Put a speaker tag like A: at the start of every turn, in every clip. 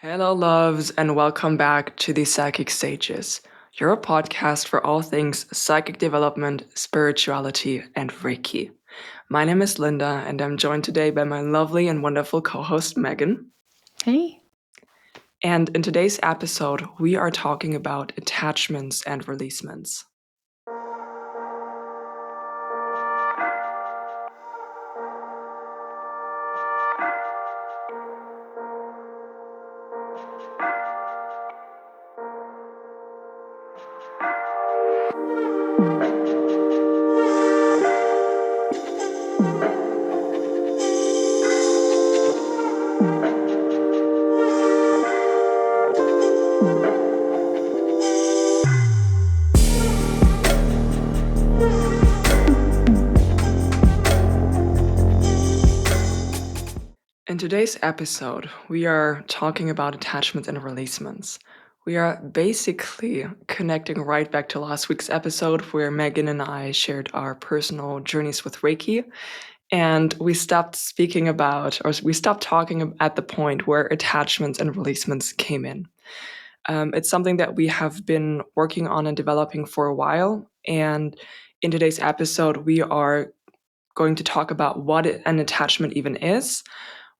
A: Hello, loves, and welcome back to the Psychic Stages, your podcast for all things psychic development, spirituality, and Reiki. My name is Linda, and I'm joined today by my lovely and wonderful co host, Megan.
B: Hey.
A: And in today's episode, we are talking about attachments and releasements. In today's episode, we are talking about attachments and releasements. We are basically connecting right back to last week's episode where Megan and I shared our personal journeys with Reiki. And we stopped talking at the point where attachments and releasements came in. It's something that we have been working on and developing for a while. And in today's episode, we are going to talk about what an attachment even is,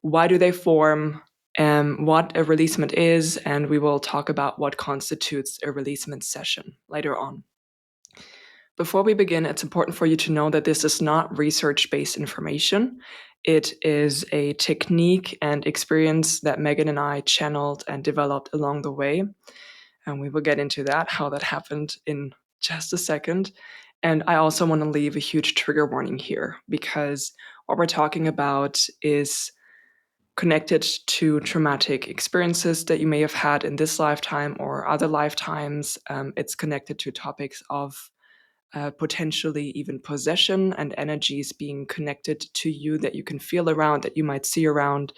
A: why do they form, what a releasement is, and we will talk about what constitutes a releasement session later on. Before we begin, it's important for you to know that this is not research-based information. It is a technique and experience that Megan and I channeled and developed along the way. And we will get into that, how that happened in just a second. And I also want to leave a huge trigger warning here because what we're talking about is connected to traumatic experiences that you may have had in this lifetime or other lifetimes. It's connected to topics of potentially even possession and energies being connected to you that you can feel around, that you might see around.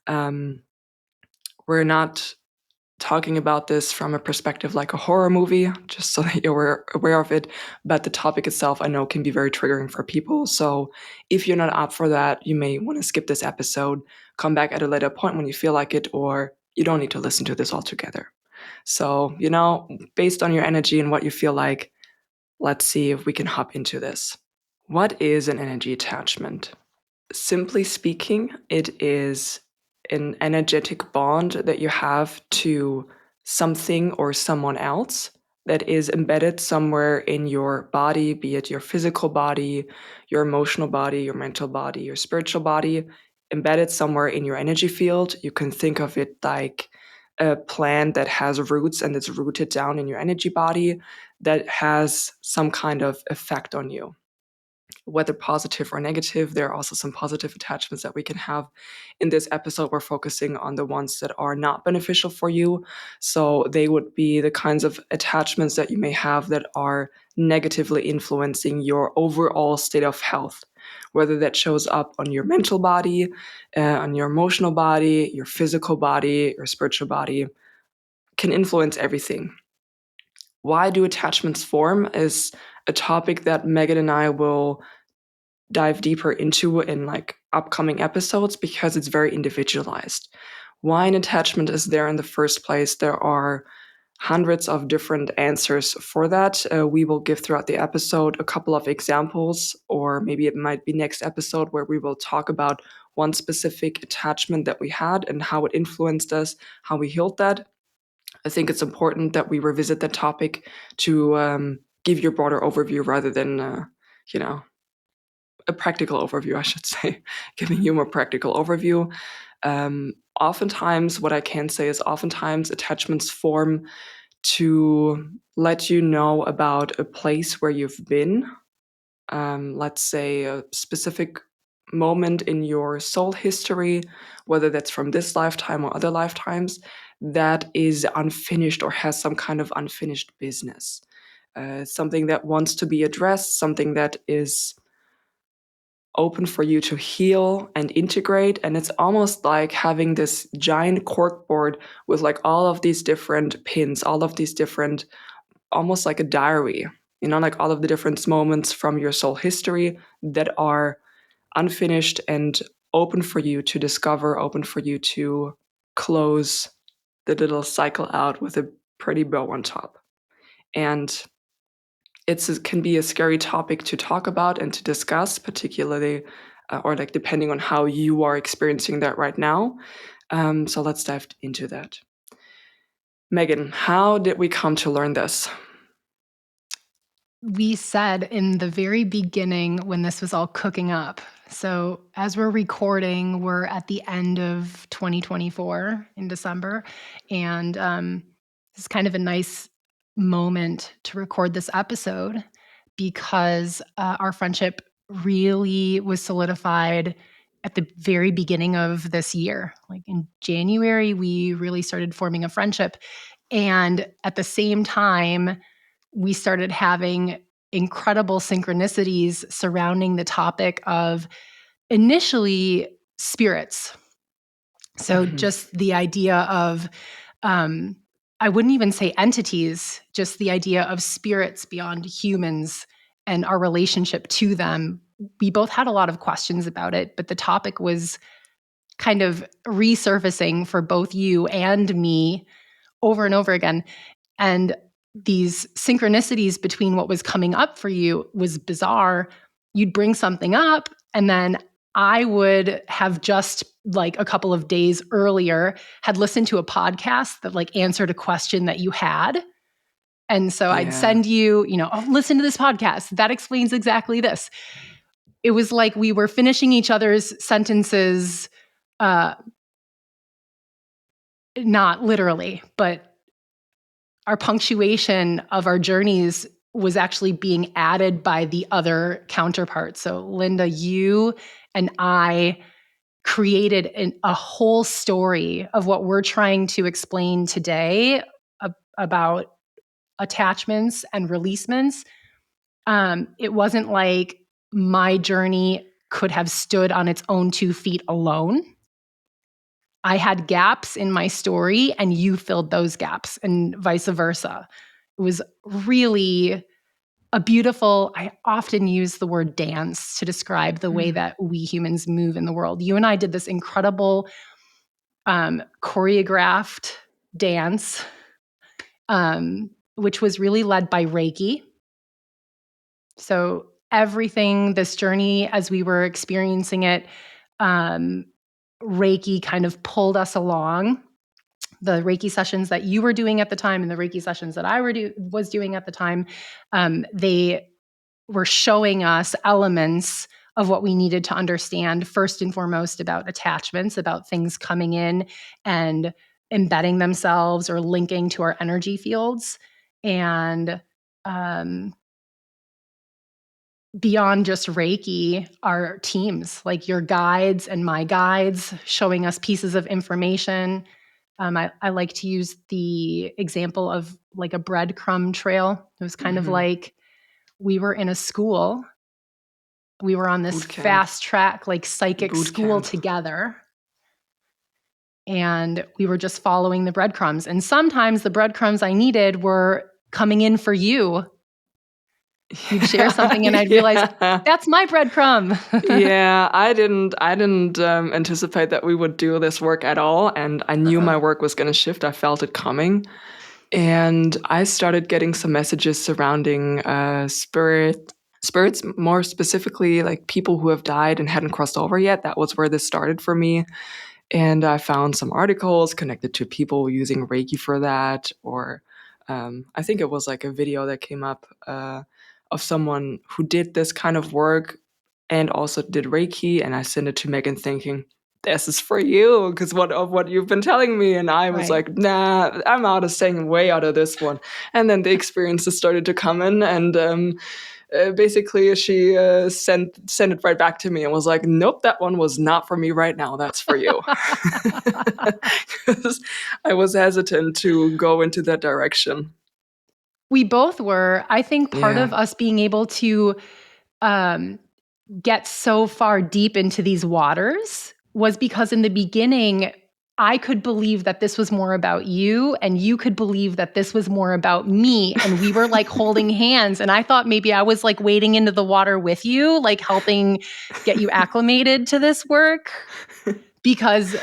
A: We're not talking about this from a perspective like a horror movie, just so that you're aware of it. But the topic itself, I know, can be very triggering for people. So if you're not up for that, you may want to skip this episode, come back at a later point when you feel like it, or you don't need to listen to this altogether. So, based on your energy and what you feel like, let's see if we can hop into this. What is an energy attachment? Simply speaking, it is an energetic bond that you have to something or someone else that is embedded somewhere in your body, be it your physical body, your emotional body, your mental body, your spiritual body, embedded somewhere in your energy field. You can think of it like a plant that has roots and it's rooted down in your energy body that has some kind of effect on you, whether positive or negative. There are also some positive attachments that we can have. In this episode, we're focusing on the ones that are not beneficial for you. So they would be the kinds of attachments that you may have that are negatively influencing your overall state of health, whether that shows up on your mental body, on your emotional body, your physical body, your spiritual body, can influence everything. Why do attachments form is a topic that Megan and I will dive deeper into in upcoming episodes because it's very individualized. Why an attachment is there in the first place, there are hundreds of different answers for that. We will give throughout the episode a couple of examples, or maybe it might be next episode where we will talk about one specific attachment that we had and how it influenced us, how we healed that. I think it's important that we revisit that topic to give you a broader overview rather than, a practical overview, I should say, giving you a more practical overview. Oftentimes, what I can say is oftentimes attachments form to let you know about a place where you've been. Let's say a specific moment in your soul history, whether that's from this lifetime or other lifetimes, that is unfinished or has some kind of unfinished business. Something that wants to be addressed, something that is open for you to heal and integrate. And it's almost like having this giant cork board with like all of these different pins, all of these different, almost like a diary, like all of the different moments from your soul history that are unfinished and open for you to discover, open for you to close the little cycle out with a pretty bow on top. And it can be a scary topic to talk about and to discuss, particularly, or like depending on how you are experiencing that right now. So let's dive into that. Megan, how did we come to learn this?
B: We said in the very beginning when this was all cooking up. So as we're recording, we're at the end of 2024 in December. And it's kind of a nice moment to record this episode because our friendship really was solidified at the very beginning of this year. Like in January, we really started forming a friendship. And at the same time, we started having incredible synchronicities surrounding the topic of initially spirits. So just the idea of, I wouldn't even say entities, just the idea of spirits beyond humans and our relationship to them. We both had a lot of questions about it, but the topic was kind of resurfacing for both you and me over and over again. And these synchronicities between what was coming up for you was bizarre. You'd bring something up, and then I would have just like a couple of days earlier had listened to a podcast that like answered a question that you had. And so I'd send you, oh, listen to this podcast. That explains exactly this. It was like we were finishing each other's sentences, not literally, but our punctuation of our journeys was actually being added by the other counterpart. So Linda, you and I created a whole story of what we're trying to explain today about attachments and releasements. It wasn't like my journey could have stood on its own 2 feet alone. I had gaps in my story and you filled those gaps and vice versa. It was really a beautiful, I often use the word dance to describe the way that we humans move in the world. You and I did this incredible choreographed dance, which was really led by Reiki. So everything, this journey as we were experiencing it, Reiki kind of pulled us along. The Reiki sessions that you were doing at the time and the Reiki sessions that I was doing at the time, they were showing us elements of what we needed to understand, first and foremost about attachments, about things coming in and embedding themselves or linking to our energy fields. And beyond just Reiki, our teams, like your guides and my guides, showing us pieces of information. I like to use the example of like a breadcrumb trail. It was kind of like we were in a school. We were on this fast track, like psychic school together. And we were just following the breadcrumbs. And sometimes the breadcrumbs I needed were coming in for you. You'd share something and I'd realize that's my breadcrumb.
A: Yeah, I didn't anticipate that we would do this work at all. And I knew my work was going to shift. I felt it coming. And I started getting some messages surrounding spirits, more specifically like people who have died and hadn't crossed over yet. That was where this started for me. And I found some articles connected to people using Reiki for that, or I think it was like a video that came up of someone who did this kind of work and also did Reiki. And I sent it to Megan thinking, this is for you because of what you've been telling me. And I was like, nah, I'm staying way out of this one. And then the experiences started to come in, and basically she sent it right back to me and was like, nope, that one was not for me right now. That's for you. Because I was hesitant to go into that direction.
B: We both were. I think part of us being able to get so far deep into these waters was because in the beginning, I could believe that this was more about you and you could believe that this was more about me. And we were like holding hands. And I thought maybe I was like wading into the water with you, like helping get you acclimated to this work. Because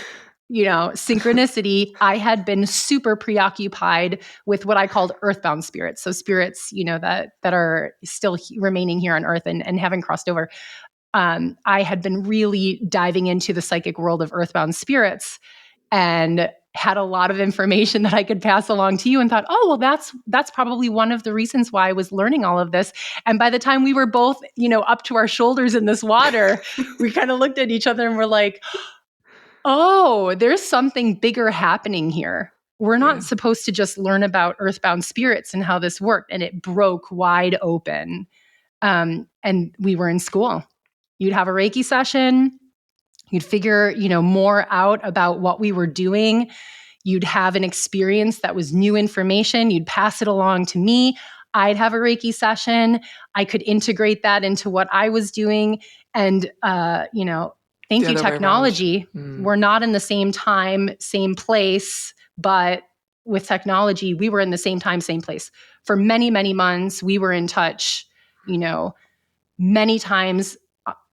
B: synchronicity, I had been super preoccupied with what I called earthbound spirits. So spirits, that are still remaining here on Earth and haven't crossed over. I had been really diving into the psychic world of earthbound spirits and had a lot of information that I could pass along to you, and thought, oh, well, that's probably one of the reasons why I was learning all of this. And by the time we were both, up to our shoulders in this water, we kind of looked at each other and were like, oh, there's something bigger happening here. We're not
A: Yeah.
B: supposed to just learn about earthbound spirits and how this worked. And it broke wide open. And we were in school. You'd have a Reiki session. You'd figure, more out about what we were doing. You'd have an experience that was new information. You'd pass it along to me. I'd have a Reiki session. I could integrate that into what I was doing. And, thank
A: The
B: you,
A: other way around.
B: technology. We're not in the same time, same place, but with technology, we were in the same time, same place. For many, many months, we were in touch, many times,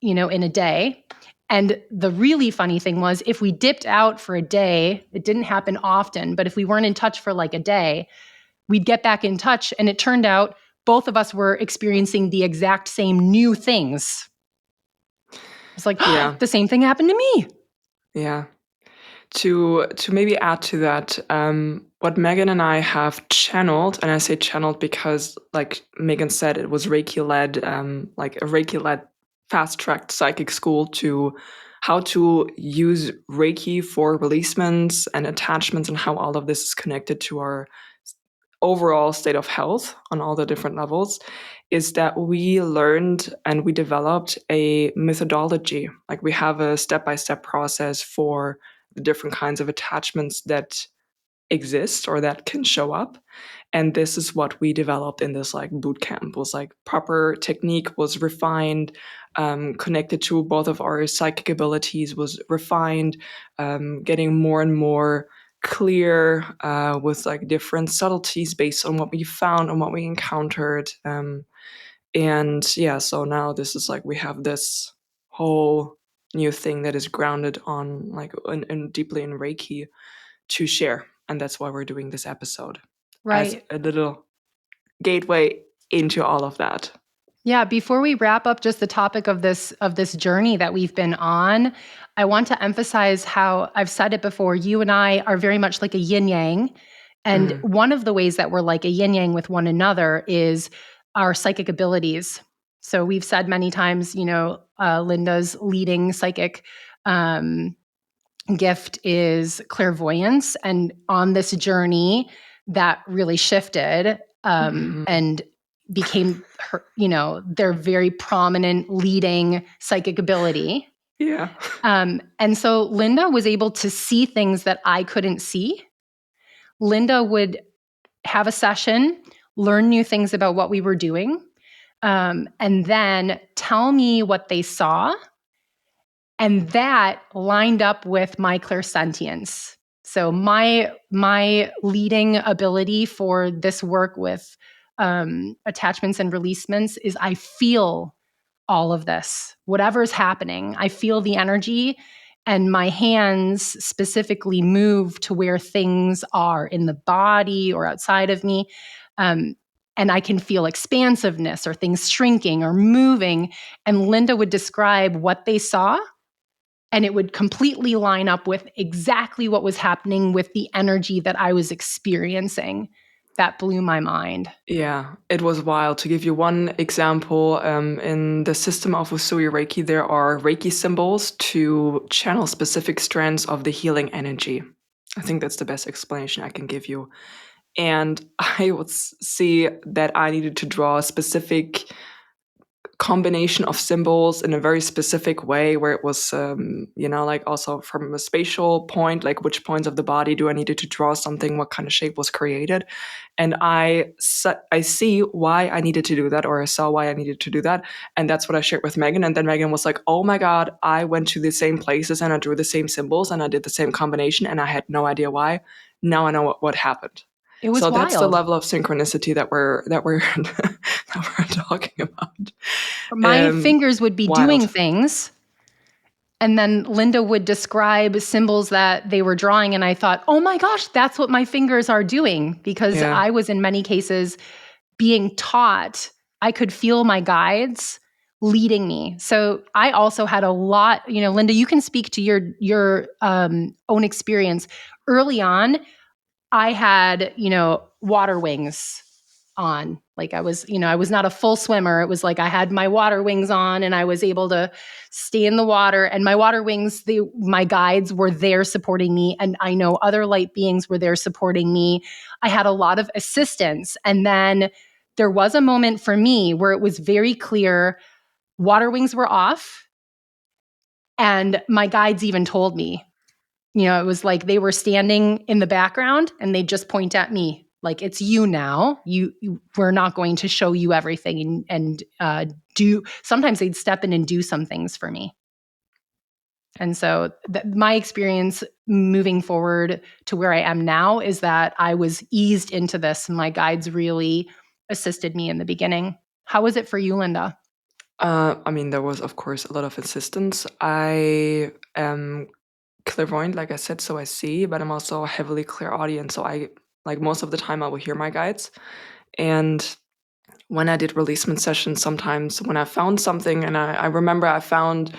B: in a day. And the really funny thing was, if we dipped out for a day, it didn't happen often, but if we weren't in touch for like a day, we'd get back in touch. And it turned out both of us were experiencing the exact same new things. It's like,
A: Yeah.
B: the same thing happened to me.
A: Yeah. To maybe add to that, what Megan and I have channeled, and I say channeled because, like Megan said, it was Reiki-led, like a Reiki-led fast-tracked psychic school to how to use Reiki for releasements and attachments, and how all of this is connected to our overall state of health on all the different levels, is that we learned and we developed a methodology. Like, we have a step-by-step process for the different kinds of attachments that exist or that can show up. And this is what we developed in this like boot camp. Was like proper technique was refined, connected to both of our psychic abilities was refined, getting more and more clear, with like different subtleties based on what we found and what we encountered. And yeah, so now this is like we have this whole new thing that is grounded on like and deeply in Reiki to share. And that's why we're doing this episode as
B: Right.
A: a little gateway into all of that.
B: Yeah, before we wrap up just the topic of this journey that we've been on, I want to emphasize how I've said it before, you and I are very much like a yin yang. And one of the ways that we're like a yin yang with one another is our psychic abilities. So we've said many times, Linda's leading psychic gift is clairvoyance. And on this journey, that really shifted and became her, their very prominent leading psychic ability.
A: Yeah.
B: And so Linda was able to see things that I couldn't see. Linda would have a session, learn new things about what we were doing, and then tell me what they saw. And that lined up with my clairsentience. So my leading ability for this work with attachments and releasements is I feel all of this, whatever's happening. I feel the energy, and my hands specifically move to where things are in the body or outside of me. And I can feel expansiveness or things shrinking or moving. And Linda would describe what they saw, and it would completely line up with exactly what was happening with the energy that I was experiencing. That blew my mind.
A: Yeah, it was wild. To give you one example, in the system of Usui Reiki, there are Reiki symbols to channel specific strands of the healing energy. I think that's the best explanation I can give you. And I would see that I needed to draw a specific combination of symbols in a very specific way, where it was like also from a spatial point, like which points of the body do I needed to draw something, what kind of shape was created. And I see why I needed to do that, or I saw why I needed to do that. And that's what I shared with Megan. And then Megan was like, oh my God, I went to the same places and I drew the same symbols and I did the same combination and I had no idea why. Now I know what happened.
B: It was
A: So that's the
B: wild.
A: level of synchronicity that we're that we're talking about.
B: My fingers would be
A: Wild.
B: doing things, And then Linda would describe symbols that they were drawing. And I thought, oh my gosh, that's what my fingers are doing. Because
A: Yeah.
B: I was in many cases being taught, I could feel my guides leading me. So I also had a lot, Linda, you can speak to your own experience. Early on, I had, water wings on. Like I was not a full swimmer. It was like I had my water wings on and I was able to stay in the water. And my water wings, my guides were there supporting me. And I know other light beings were there supporting me. I had a lot of assistance. And then there was a moment for me where it was very clear water wings were off. And my guides even told me, it was like they were standing in the background and they just point at me like, it's you now. We're not going to show you everything and do. Sometimes they'd step in and do some things for me. And so my experience moving forward to where I am now is that I was eased into this. And my guides really assisted me in the beginning. How was it for you, Linda?
A: There was, of course, a lot of insistence. I am clairvoyant, like I said, so I see, but I'm also heavily clairaudient. So most of the time I will hear my guides. And when I did releasement sessions, sometimes when I found something, and I remember I found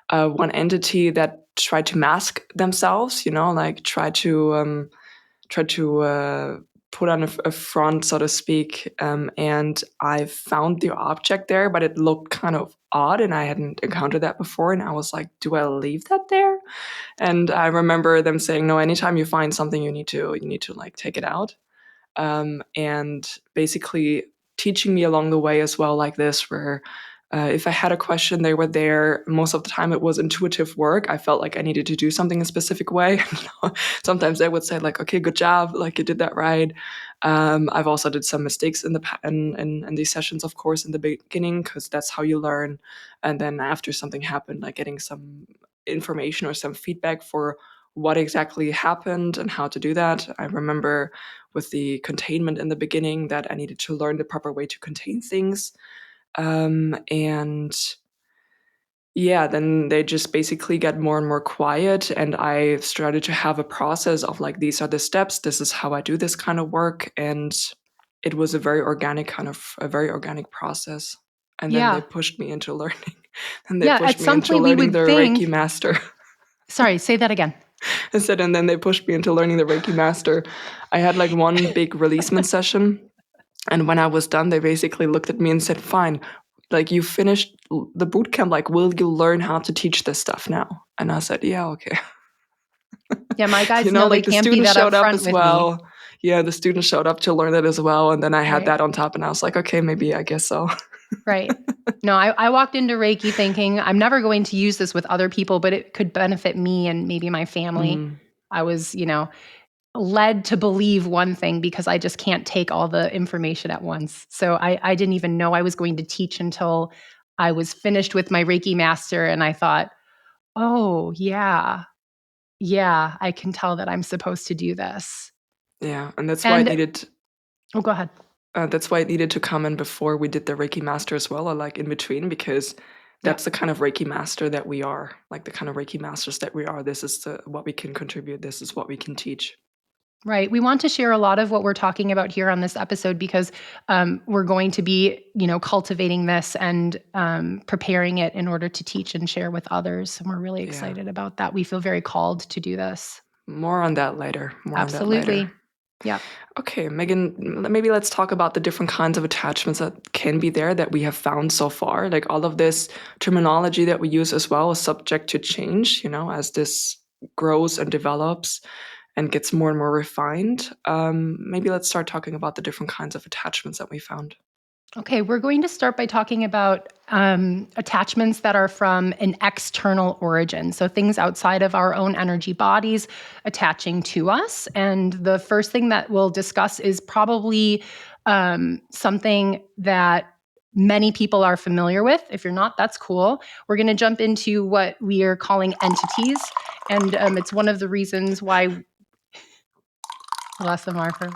A: one entity that tried to mask themselves, like try to put on a front, so to speak. And I found the object there, but it looked kind of odd, and I hadn't encountered that before. And I was like, "Do I leave that there?" And I remember them saying, "No, anytime you find something, you need to like take it out." And basically teaching me along the way as well, like this, where if I had a question, they were there. Most of the time, it was intuitive work. I felt like I needed to do something a specific way. Sometimes they would say, like, "Okay, good job, like you did that right." I've also did some mistakes in these sessions, of course, in the beginning, because that's how you learn. And then after something happened, like getting some information or some feedback for what exactly happened and how to do that. I remember with the containment in the beginning that I needed to learn the proper way to contain things. And yeah, then they just basically get more and more quiet. And I started to have a process of like, these are the steps. This is how I do this kind of work. And it was a very organic process. And then they
B: Yeah.
A: pushed me into learning. And they
B: Yeah. At
A: pushed me
B: some
A: into
B: point we
A: learning
B: would
A: the Reiki
B: think,
A: master.
B: sorry, say that again.
A: I said, and then they pushed me into learning the Reiki master. I had like one big releasement session. And when I was done, they basically looked at me and said, "Fine, like you finished the boot camp. Like, will you learn how to teach this stuff now?" And I said, "Yeah, okay."
B: Yeah. My guides know they
A: Like the
B: can't be
A: students
B: that
A: showed up
B: upfront
A: as
B: with me.
A: well. Yeah, the students showed up to learn that as well. And then I had
B: Right.
A: that on top, and I was like, okay, maybe I guess so.
B: Right. No, I walked into Reiki thinking I'm never going to use this with other people, but it could benefit me and maybe my family.
A: Mm,
B: I was, led to believe one thing because I just can't take all the information at once. So I didn't even know I was going to teach until I was finished with my Reiki master. And I thought, oh, yeah, I can tell that I'm supposed to do this.
A: yeah, and that's why it
B: And,
A: needed.
B: oh, go ahead.
A: That's why it needed to come in before we did the Reiki master as well, or like in between, because
B: Yeah.
A: that's the kind of Reiki master that we are, like the kind of Reiki masters that we are. This is what we can contribute. This is what we can teach.
B: Right. We want to share a lot of what we're talking about here on this episode because we're going to be, cultivating this and preparing it in order to teach and share with others. And we're really
A: Yeah.
B: excited about that. We feel very called to do this.
A: More on that later. More on that later.
B: Absolutely. Yeah.
A: Okay, Megan, maybe let's talk about the different kinds of attachments that can be there that we have found so far. Like all of this terminology that we use as well is subject to change, as this grows and develops and gets more and more refined. Maybe let's start talking about the different kinds of attachments that we found.
B: Okay, we're going to start by talking about attachments that are from an external origin. So things outside of our own energy bodies attaching to us. And the first thing that we'll discuss is probably something that many people are familiar with. If you're not, that's cool. We're going to jump into what we are calling entities. And it's one of the reasons why. I lost the marker.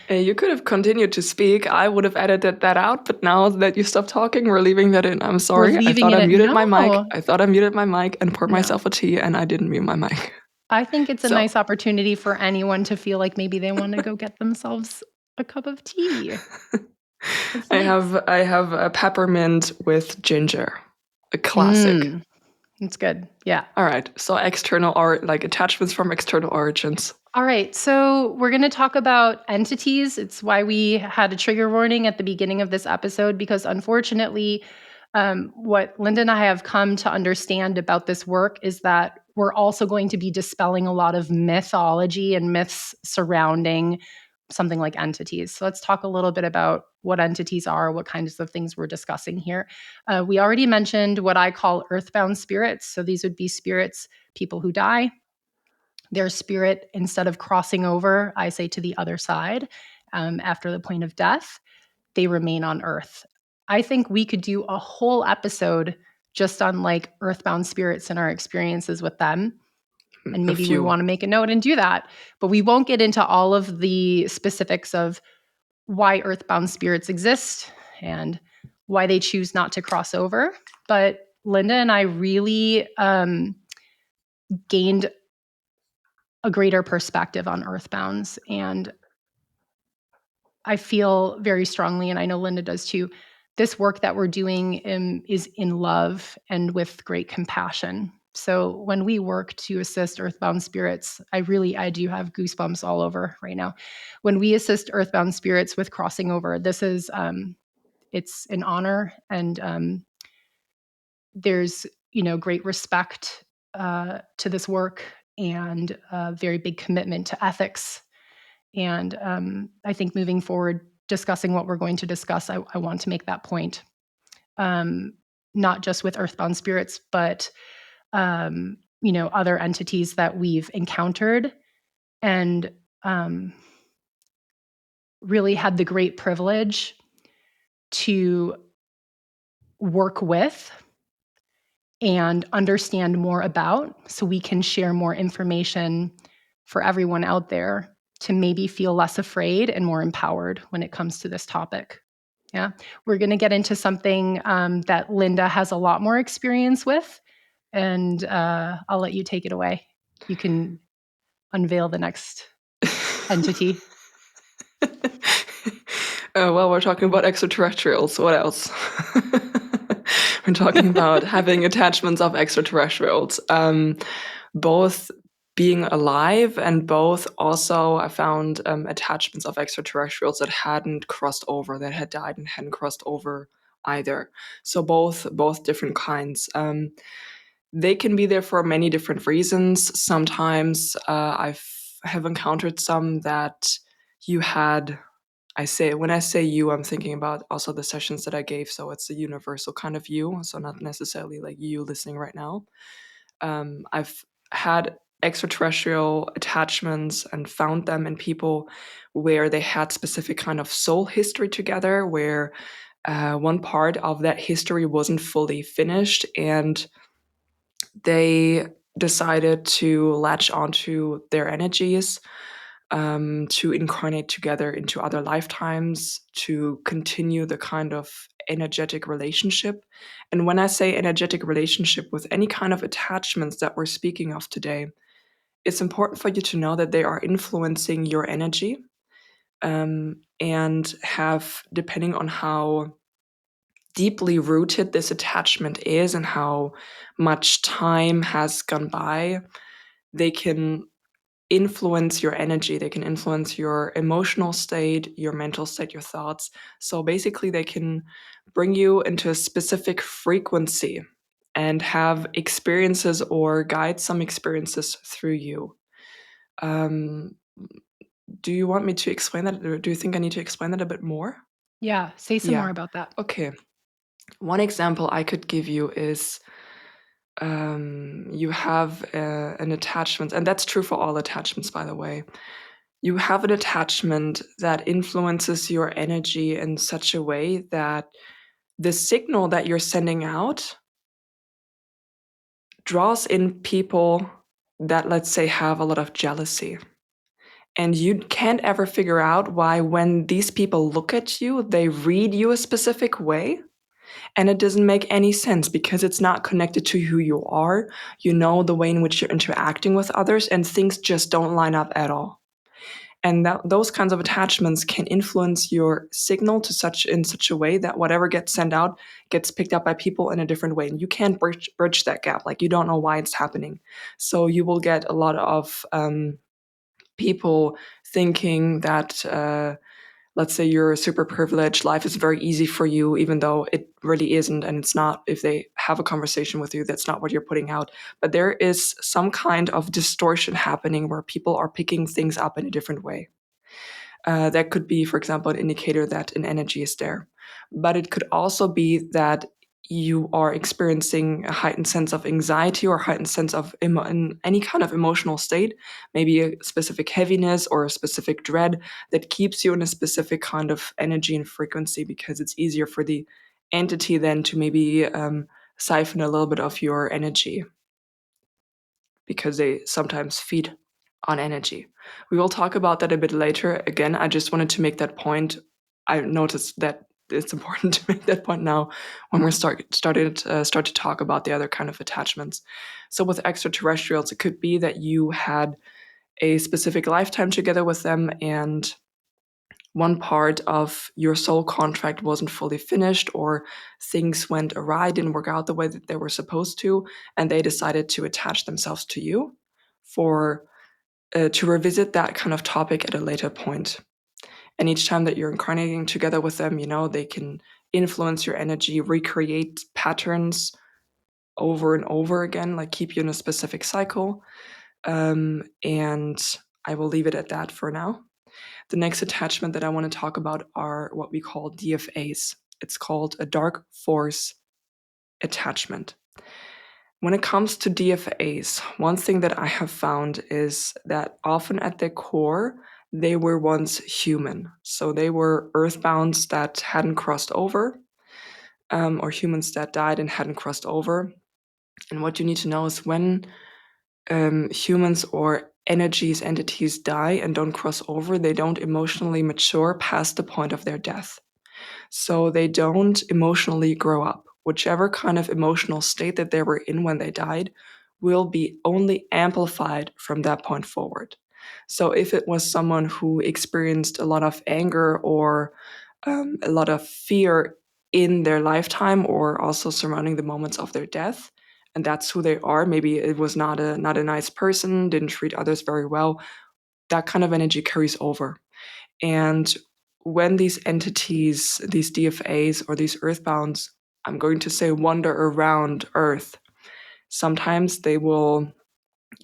A: You could have continued to speak. I would have edited that out, but now that you stopped talking, we're leaving that in. I'm
B: We're
A: sorry. I
B: leaving
A: thought
B: it
A: I
B: at
A: muted my mic.
B: no,
A: I thought I muted my mic and poured
B: no.
A: myself a tea, and I didn't mute my mic.
B: I think it's a
A: So
B: nice opportunity for anyone to feel like maybe they want to go get themselves a cup of tea. It's nice.
A: I have a peppermint with ginger, a classic.
B: Mm, it's good. Yeah.
A: All right. So external or like attachments from external origins.
B: All right. So we're going to talk about entities. It's why we had a trigger warning at the beginning of this episode, because unfortunately, what Linda and I have come to understand about this work is that we're also going to be dispelling a lot of mythology and myths surrounding something like entities. So let's talk a little bit about what entities are, what kinds of things we're discussing here. We already mentioned what I call earthbound spirits. So these would be spirits, people who die. Their spirit, instead of crossing over, I say to the other side, after the point of death, they remain on Earth. I think we could do a whole episode just on like earthbound spirits and our experiences with them. And
A: A
B: maybe we
A: few.
B: want to make a note and do that. But we won't get into all of the specifics of why earthbound spirits exist and why they choose not to cross over. But Linda and I really gained a greater perspective on earthbounds. And I feel very strongly, and I know Linda does too, this work that we're doing is in love and with great compassion. So when we work to assist earthbound spirits, I do have goosebumps all over right now. When we assist earthbound spirits with crossing over, this is it's an honor, and there's great respect to this work, and a very big commitment to ethics. And I think moving forward, discussing what we're going to discuss, I want to make that point, not just with earthbound spirits, but other entities that we've encountered and really had the great privilege to work with and understand more about, so we can share more information for everyone out there to maybe feel less afraid and more empowered when it comes to this topic. Yeah, we're going to get into something that Linda has a lot more experience with, and I'll let you take it away. You can unveil the next entity.
A: Well, we're talking about extraterrestrials. What else? We're talking about having attachments of extraterrestrials, both being alive and both also I found attachments of extraterrestrials that hadn't crossed over, that had died and hadn't crossed over either. So both different kinds. They can be there for many different reasons. Sometimes have encountered some that you had. When I say you, I'm thinking about also the sessions that I gave. So it's a universal kind of you. So not necessarily like you listening right now. I've had extraterrestrial attachments and found them in people where they had specific kind of soul history together, where one part of that history wasn't fully finished, and they decided to latch onto their energies, to incarnate together into other lifetimes, to continue the kind of energetic relationship. And when I say energetic relationship with any kind of attachments that we're speaking of today, it's important for you to know that they are influencing your energy, and have, depending on how deeply rooted this attachment is and how much time has gone by, they can influence your energy, they can influence your emotional state, your mental state, your thoughts. So basically, they can bring you into a specific frequency and have experiences or guide some experiences through you. Um, do you want me to explain that, or do you think I need to explain that a bit more?
B: Yeah, say some
A: Yeah.
B: more about that.
A: Okay. One example I could give you is you have an attachment, and that's true for all attachments, by the way. You have an attachment that influences your energy in such a way that the signal that you're sending out draws in people that, let's say, have a lot of jealousy. And you can't ever figure out why, when these people look at you, they read you a specific way. And it doesn't make any sense because it's not connected to who you are. You know the way in which you're interacting with others, and things just don't line up at all. And those kinds of attachments can influence your signal in such a way that whatever gets sent out gets picked up by people in a different way, and you can't bridge that gap. Like, you don't know why it's happening, so you will get a lot of people thinking that, let's say you're super privileged, life is very easy for you, even though it really isn't, and it's not. If they have a conversation with you, that's not what you're putting out. But there is some kind of distortion happening where people are picking things up in a different way. That could be, for example, an indicator that an energy is there. But it could also be that you are experiencing a heightened sense of anxiety or heightened sense of in any kind of emotional state, maybe a specific heaviness or a specific dread that keeps you in a specific kind of energy and frequency, because it's easier for the entity then to maybe siphon a little bit of your energy, because they sometimes feed on energy. We will talk about that a bit later. Again, I just wanted to make that point. I noticed that it's important to make that point now when we start to talk about the other kind of attachments. So with extraterrestrials, it could be that you had a specific lifetime together with them, and one part of your soul contract wasn't fully finished, or things went awry, didn't work out the way that they were supposed to, and they decided to attach themselves to you for to revisit that kind of topic at a later point. And each time that you're incarnating together with them, they can influence your energy, recreate patterns over and over again, like keep you in a specific cycle. And I will leave it at that for now. The next attachment that I want to talk about are what we call DFAs. It's called a dark force attachment. When it comes to DFAs, one thing that I have found is that often at their core, they were once human. So they were earthbounds that hadn't crossed over, or humans that died and hadn't crossed over. And what you need to know is, when humans or entities die and don't cross over, they don't emotionally mature past the point of their death. So they don't emotionally grow up. Whichever kind of emotional state that they were in when they died will be only amplified from that point forward. So if it was someone who experienced a lot of anger or a lot of fear in their lifetime, or also surrounding the moments of their death, and that's who they are, maybe it was not a nice person, didn't treat others very well, that kind of energy carries over. And when these entities, these DFAs or these earthbounds, I'm going to say, wander around Earth, sometimes they will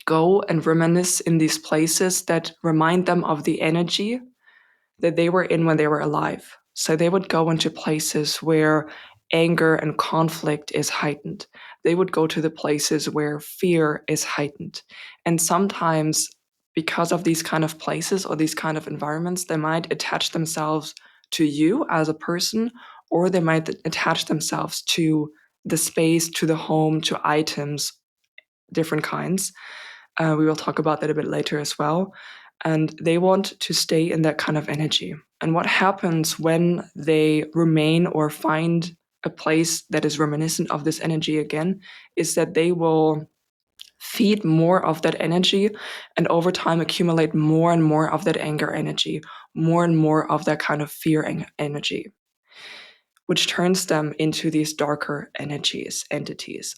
A: go and reminisce in these places that remind them of the energy that they were in when they were alive. So they would go into places where anger and conflict is heightened. They would go to the places where fear is heightened. And sometimes, because of these kind of places or these kind of environments, they might attach themselves to you as a person, or they might attach themselves to the space, to the home, to items, different kinds. We will talk about that a bit later as well. And they want to stay in that kind of energy. And what happens when they remain or find a place that is reminiscent of this energy again is that they will feed more of that energy, and over time accumulate more and more of that anger energy, more and more of that kind of fear energy, which turns them into these darker entities.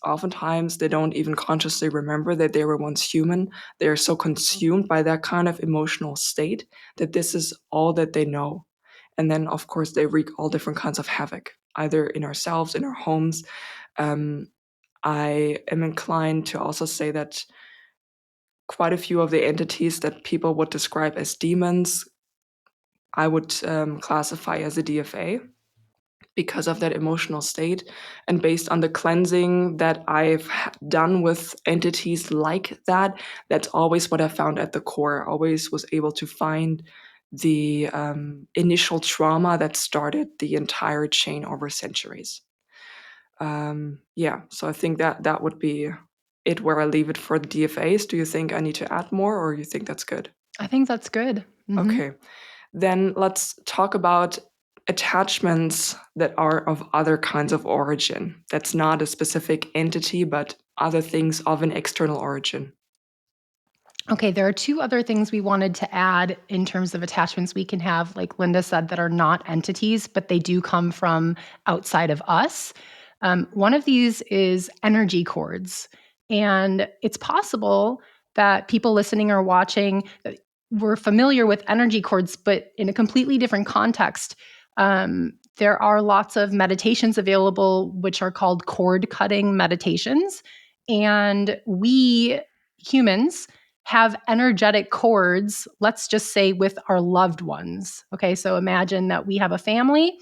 A: Oftentimes, they don't even consciously remember that they were once human. They are so consumed by that kind of emotional state that this is all that they know. And then, of course, they wreak all different kinds of havoc, either in ourselves, in our homes. Um, I am inclined to also say that quite a few of the entities that people would describe as demons, I would classify as a DFA, because of that emotional state. And based on the cleansing that I've done with entities like that, that's always what I found at the core. I always was able to find the initial trauma that started the entire chain over centuries. Yeah, so I think that would be it, where I leave it for the DFAs. Do you think I need to add more, or you think that's good?
B: I think that's good.
A: Okay. Then let's talk about attachments that are of other kinds of origin. That's not a specific entity, but other things of an external origin.
B: Okay, there are two other things we wanted to add in terms of attachments we can have, like Linda said, that are not entities, but they do come from outside of us. One of these is energy cords. And it's possible that people listening or watching were familiar with energy cords, but in a completely different context. There are lots of meditations available, which are called cord cutting meditations. And we humans have energetic cords, let's just say with our loved ones. Okay, so imagine that we have a family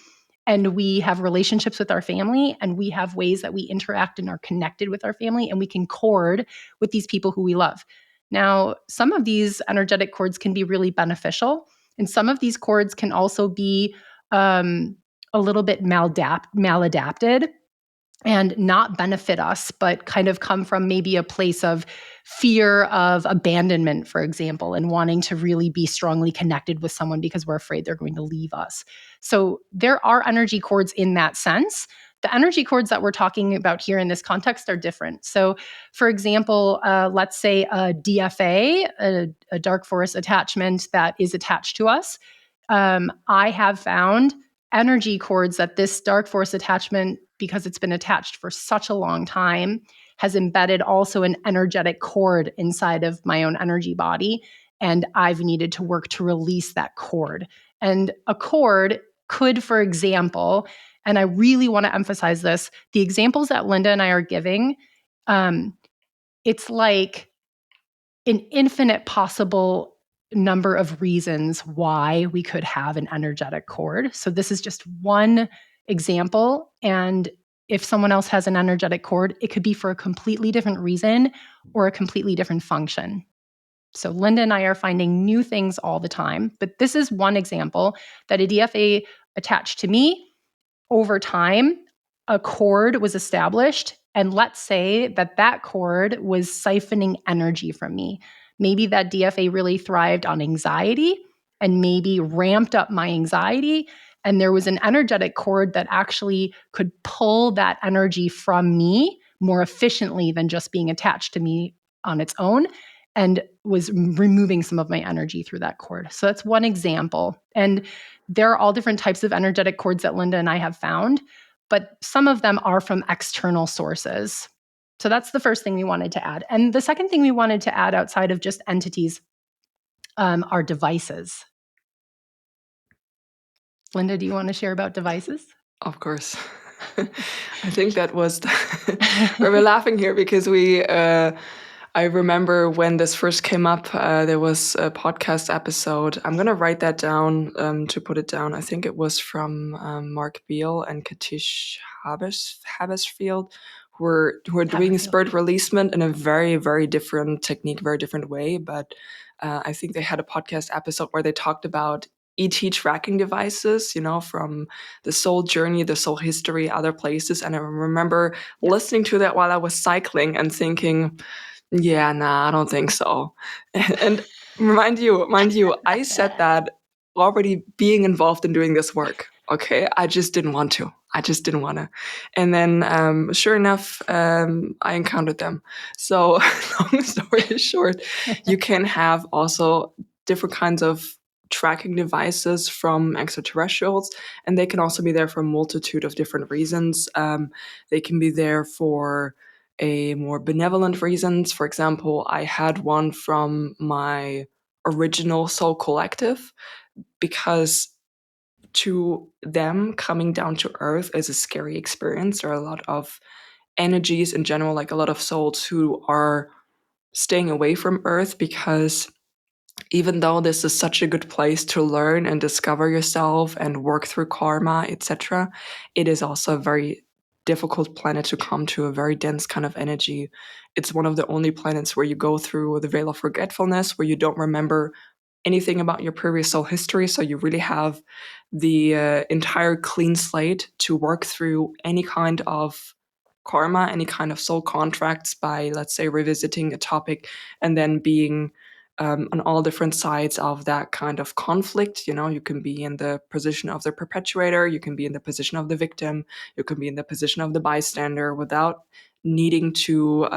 B: and we have relationships with our family and we have ways that we interact and are connected with our family and we can cord with these people who we love. Now, some of these energetic cords can be really beneficial, and some of these cords can also be a little bit maladapted and not benefit us, but kind of come from maybe a place of fear of abandonment, for example, and wanting to really be strongly connected with someone because we're afraid they're going to leave us. So there are energy cords in that sense. The energy cords that we're talking about here in this context are different. So, for example, let's say a DFA, a dark forest attachment that is attached to us. I have found energy cords that this dark force attachment, because it's been attached for such a long time, has embedded also an energetic cord inside of my own energy body. And I've needed to work to release that cord. And a cord could, for example, and I really want to emphasize this, the examples that Linda and I are giving, it's like an infinite possible number of reasons why we could have an energetic cord. So this is just one example. And if someone else has an energetic cord, it could be for a completely different reason or a completely different function. So Linda and I are finding new things all the time. But this is one example that a DFA attached to me over time, a cord was established. And let's say that that cord was siphoning energy from me. Maybe that DFA really thrived on anxiety and maybe ramped up my anxiety. And there was an energetic cord that actually could pull that energy from me more efficiently than just being attached to me on its own, and was removing some of my energy through that cord. So that's one example. And there are all different types of energetic cords that Linda and I have found, but some of them are from external sources. So that's the first thing we wanted to add. And the second thing we wanted to add outside of just entities are devices. Linda, do you want to share about devices?
A: Of course. I think that was we were laughing here because I remember when this first came up, there was a podcast episode. I'm going to write that down to put it down. I think it was from Mark Beal and Katish Habersfield, who are doing spirit releasement in a very, very different technique, very different way. But I think they had a podcast episode where they talked about ET tracking devices, from the soul journey, the soul history, other places. And I remember listening to that while I was cycling and thinking, yeah, nah, I don't think so. And mind you, I said that already being involved in doing this work. Okay, I just didn't want to. And then, sure enough, I encountered them. So, long story short, you can have also different kinds of tracking devices from extraterrestrials, and they can also be there for a multitude of different reasons. They can be there for a more benevolent reasons. For example, I had one from my original soul collective because to them coming down to earth is a scary experience. There are a lot of energies in general, like a lot of souls who are staying away from earth because even though this is such a good place to learn and discover yourself and work through karma, etc., it is also a very difficult planet to come to, a very dense kind of energy. It's one of the only planets where you go through the veil of forgetfulness, where you don't remember anything about your previous soul history. So you really have the entire clean slate to work through any kind of karma, any kind of soul contracts by, let's say, revisiting a topic and then being on all different sides of that kind of conflict. You know, you can be in the position of the perpetuator, you can be in the position of the victim, you can be in the position of the bystander without needing to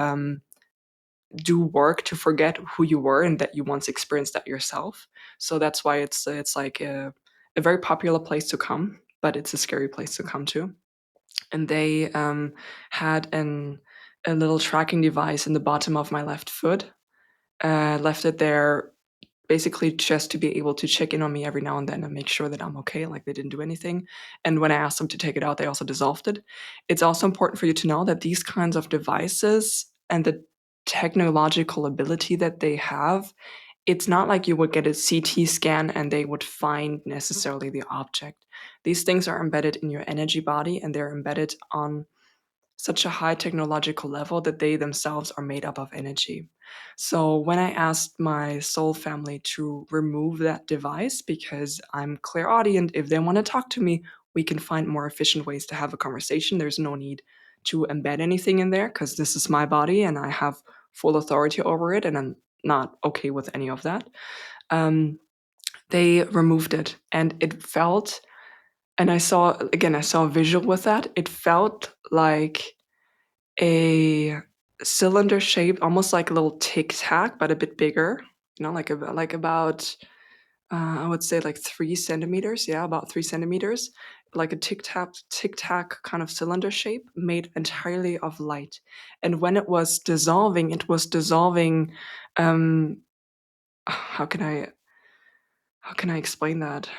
A: do work to forget who you were and that you once experienced that yourself. So that's why it's like a very popular place to come, but it's a scary place to come to. And they had a little tracking device in the bottom of my left foot. Left it there basically just to be able to check in on me every now and then and make sure that I'm okay, like they didn't do anything. And when I asked them to take it out, they also dissolved it. It's also important for you to know that these kinds of devices and the technological ability that they have, it's not like you would get a CT scan and they would find necessarily the object. These things are embedded in your energy body and they're embedded on such a high technological level that they themselves are made up of energy. So when I asked my soul family to remove that device because I'm clairaudient, if they want to talk to me, we can find more efficient ways to have a conversation. There's no need to embed anything in there because this is my body and I have full authority over it, and I'm not okay with any of that. Um, they removed it, and it felt, and I saw a visual with that. It felt like a cylinder shape, almost like a little tic tac, but a bit bigger. You know, like about I would say like 3 centimeters. Yeah, about 3 centimeters. Like a tic tac kind of cylinder shape, made entirely of light. And when it was dissolving. Um, how can I explain that?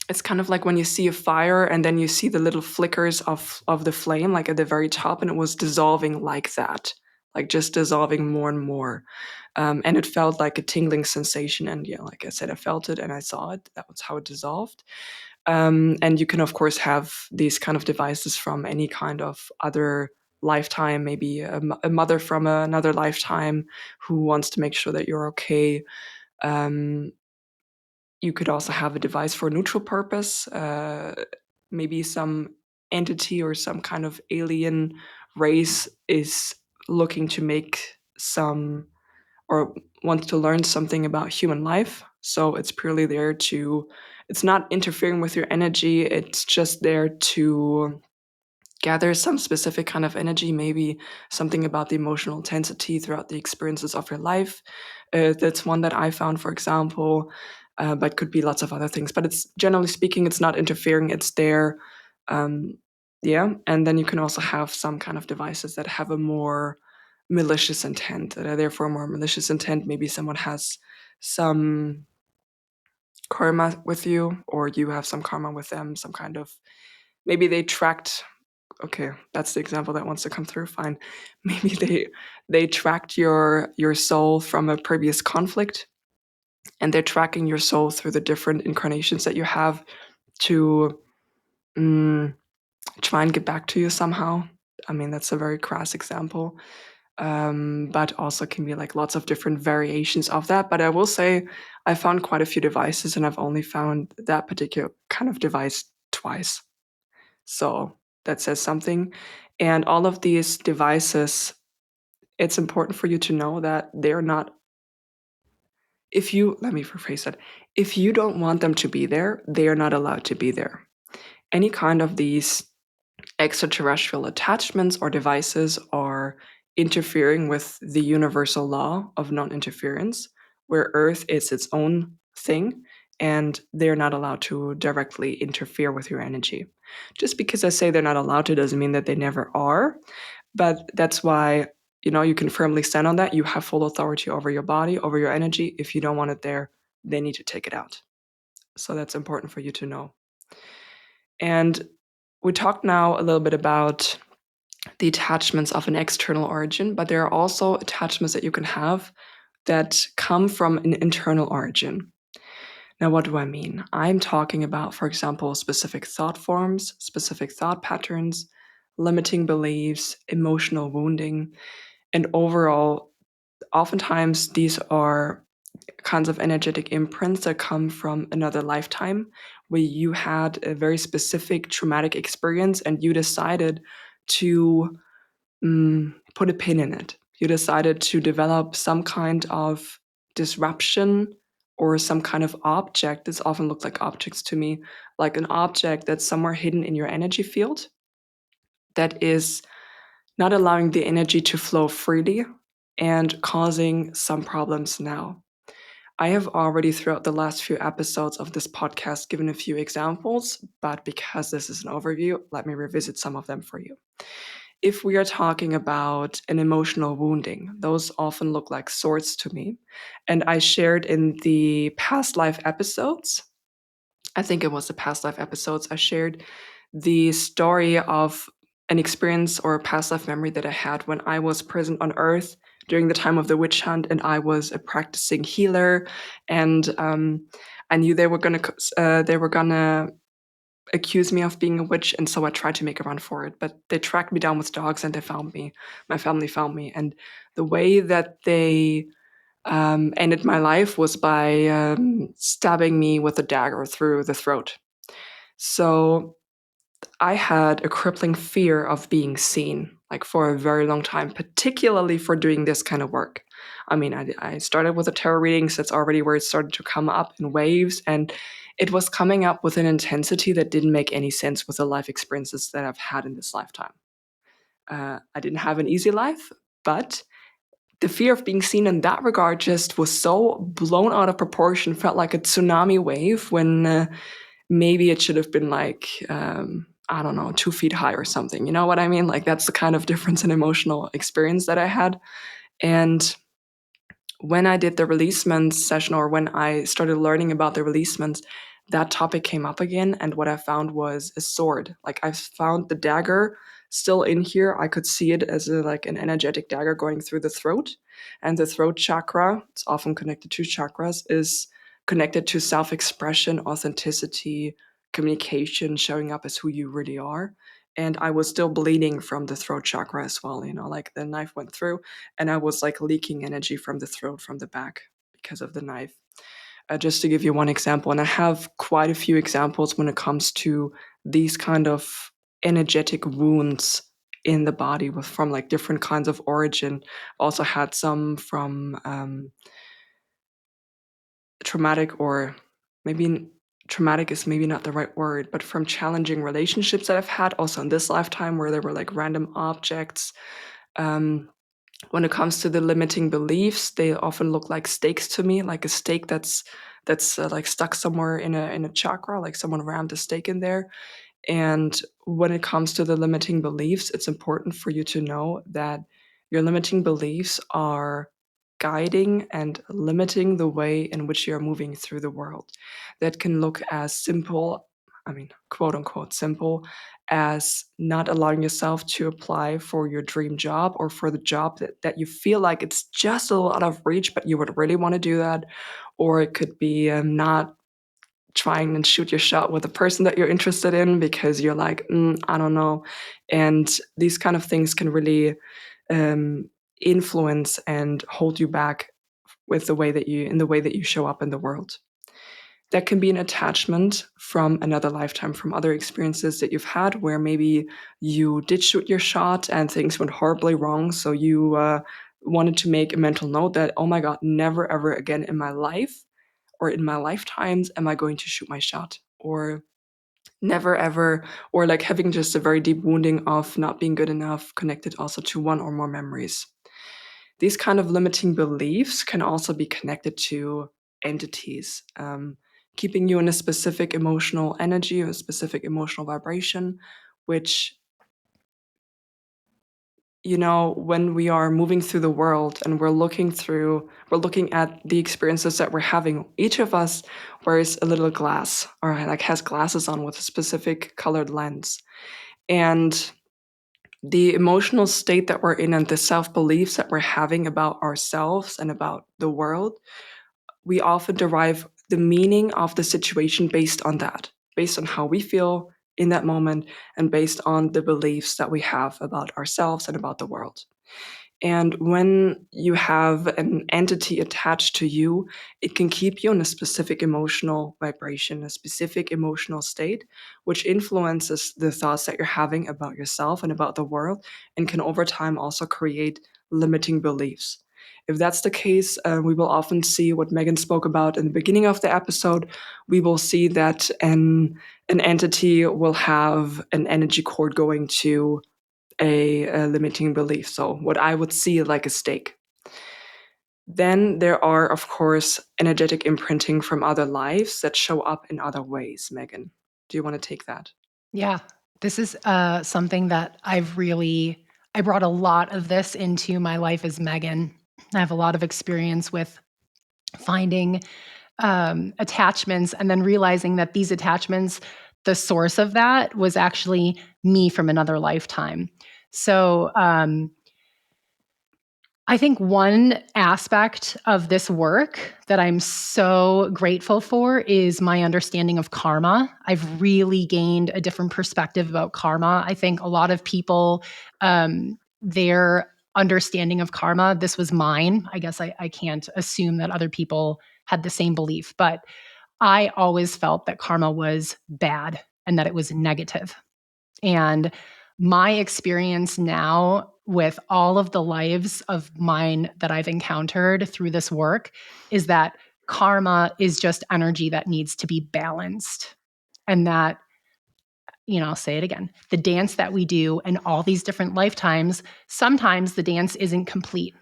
A: It's kind of like when you see a fire and then you see the little flickers of the flame, like at the very top, and it was dissolving like that, like just dissolving more and more. And it felt like a tingling sensation. And yeah, like I said, I felt it and I saw it. That was how it dissolved. And you can, of course, have these kind of devices from any kind of other lifetime, maybe a mother from another lifetime who wants to make sure that you're okay. Um, you could also have a device for a neutral purpose, maybe some entity or some kind of alien race is looking to make some or wants to learn something about human life. So it's purely there to, it's not interfering with your energy, it's just there to gather some specific kind of energy, maybe something about the emotional intensity throughout the experiences of your life. That's one that I found, for example, but could be lots of other things. But it's generally speaking, it's not interfering, it's there. Um, yeah. And then you can also have some kind of devices that have a more malicious intent, that are there for a more malicious intent. Maybe someone has some karma with you, or you have some karma with them, some kind of, maybe they tracked, okay, that's the example that wants to come through, fine. Maybe they tracked your soul from a previous conflict, and they're tracking your soul through the different incarnations that you have to mm, try and get back to you somehow. I mean, that's a very crass example, but also can be like lots of different variations of that. But I will say I found quite a few devices, and I've only found that particular kind of device twice. So that says something. And all of these devices, it's important for you to know that they're not, if you, let me rephrase that, if you don't want them to be there, they are not allowed to be there. Any kind of these extraterrestrial attachments or devices are interfering with the universal law of non interference, where Earth is its own thing and they're not allowed to directly interfere with your energy. Just because I say they're not allowed to doesn't mean that they never are, but that's why, you know, you can firmly stand on that. You have full authority over your body, over your energy. If you don't want it there, they need to take it out. So that's important for you to know. And we talked now a little bit about the attachments of an external origin, but there are also attachments that you can have that come from an internal origin. Now, what do I mean? I'm talking about, for example, specific thought forms, specific thought patterns, limiting beliefs, emotional wounding, and overall, oftentimes these are kinds of energetic imprints that come from another lifetime where you had a very specific traumatic experience and you decided to put a pin in it. You decided to develop some kind of disruption or some kind of object. This often looks like objects to me, like an object that's somewhere hidden in your energy field that is not allowing the energy to flow freely and causing some problems now. I have already, throughout the last few episodes of this podcast, given a few examples, but because this is an overview, let me revisit some of them for you. If we are talking about an emotional wounding, those often look like swords to me. And I shared in the past life episodes, I think it was the past life episodes, I shared the story of an experience or a past life memory that I had when I was present on Earth during the time of the witch hunt, and I was a practicing healer, and I knew they were gonna accuse me of being a witch, and so I tried to make a run for it. But they tracked me down with dogs, and they found me. My family found me, and the way that they ended my life was by stabbing me with a dagger through the throat. So I had a crippling fear of being seen, like for a very long time, particularly for doing this kind of work. I mean, I started with the tarot readings. That's already where it started to come up in waves, and it was coming up with an intensity that didn't make any sense with the life experiences that I've had in this lifetime. I didn't have an easy life, but the fear of being seen in that regard just was so blown out of proportion, felt like a tsunami wave when maybe it should have been like, I don't know, 2 feet high or something. You know what I mean? Like, that's the kind of difference in emotional experience that I had. And when I did the releasements session, or when I started learning about the releasements, that topic came up again. And what I found was a sword. Like, I found the dagger still in here. I could see it as like an energetic dagger going through the throat. And the throat chakra, it's often connected to chakras, is connected to self expression, authenticity, communication, showing up as who you really are. And I was still bleeding from the throat chakra as well, like the knife went through, and I was like leaking energy from the throat, from the back, because of the knife. Just to give you one example, and I have quite a few examples when it comes to these kind of energetic wounds in the body with from like different kinds of origin. Also had some from traumatic, or maybe traumatic is maybe not the right word, but from challenging relationships that I've had also in this lifetime, where there were like random objects. Um, when it comes to the limiting beliefs, they often look like stakes to me, like a stake that's like stuck somewhere in a chakra, like someone rammed a stake in there. And when it comes to the limiting beliefs, it's important for you to know that your limiting beliefs are guiding and limiting the way in which you're moving through the world. That can look as simple, I mean, quote unquote, simple, as not allowing yourself to apply for your dream job, or for the job that you feel like it's just a little out of reach, but you would really want to do that. Or it could be not trying and shoot your shot with the person that you're interested in because you're like, I don't know. And these kind of things can really um, influence and hold you back with the way that you show up in the world. That can be an attachment from another lifetime, from other experiences that you've had, where maybe you did shoot your shot and things went horribly wrong. So you wanted to make a mental note that, oh my God, never ever again in my life or in my lifetimes am I going to shoot my shot. Or never ever, or like having just a very deep wounding of not being good enough, connected also to one or more memories. These kind of limiting beliefs can also be connected to entities, keeping you in a specific emotional energy or a specific emotional vibration, which, when we are moving through the world and we're looking at the experiences that we're having, each of us wears a little glass, or like has glasses on with a specific colored lens. And the emotional state that we're in and the self beliefs that we're having about ourselves and about the world, we often derive the meaning of the situation based on that, based on how we feel in that moment, and based on the beliefs that we have about ourselves and about the world. And when you have an entity attached to you, it can keep you in a specific emotional vibration, a specific emotional state, which influences the thoughts that you're having about yourself and about the world, and can over time also create limiting beliefs. If that's the case, we will often see what Megan spoke about in the beginning of the episode. We will see that an entity will have an energy cord going to a limiting belief. So what I would see like a stake. Then there are, of course, energetic imprinting from other lives that show up in other ways. Megan, do you want to take that?
B: Yeah, this is something that I brought a lot of this into my life as Megan. I have a lot of experience with finding attachments and then realizing that these attachments, the source of that was actually me from another lifetime. So, I think one aspect of this work that I'm so grateful for is my understanding of karma. I've really gained a different perspective about karma. I think a lot of people, their understanding of karma, this was mine. I guess I can't assume that other people had the same belief, but I always felt that karma was bad and that it was negative. And my experience now with all of the lives of mine that I've encountered through this work is that karma is just energy that needs to be balanced. And that, I'll say it again, the dance that we do in all these different lifetimes, sometimes the dance isn't complete.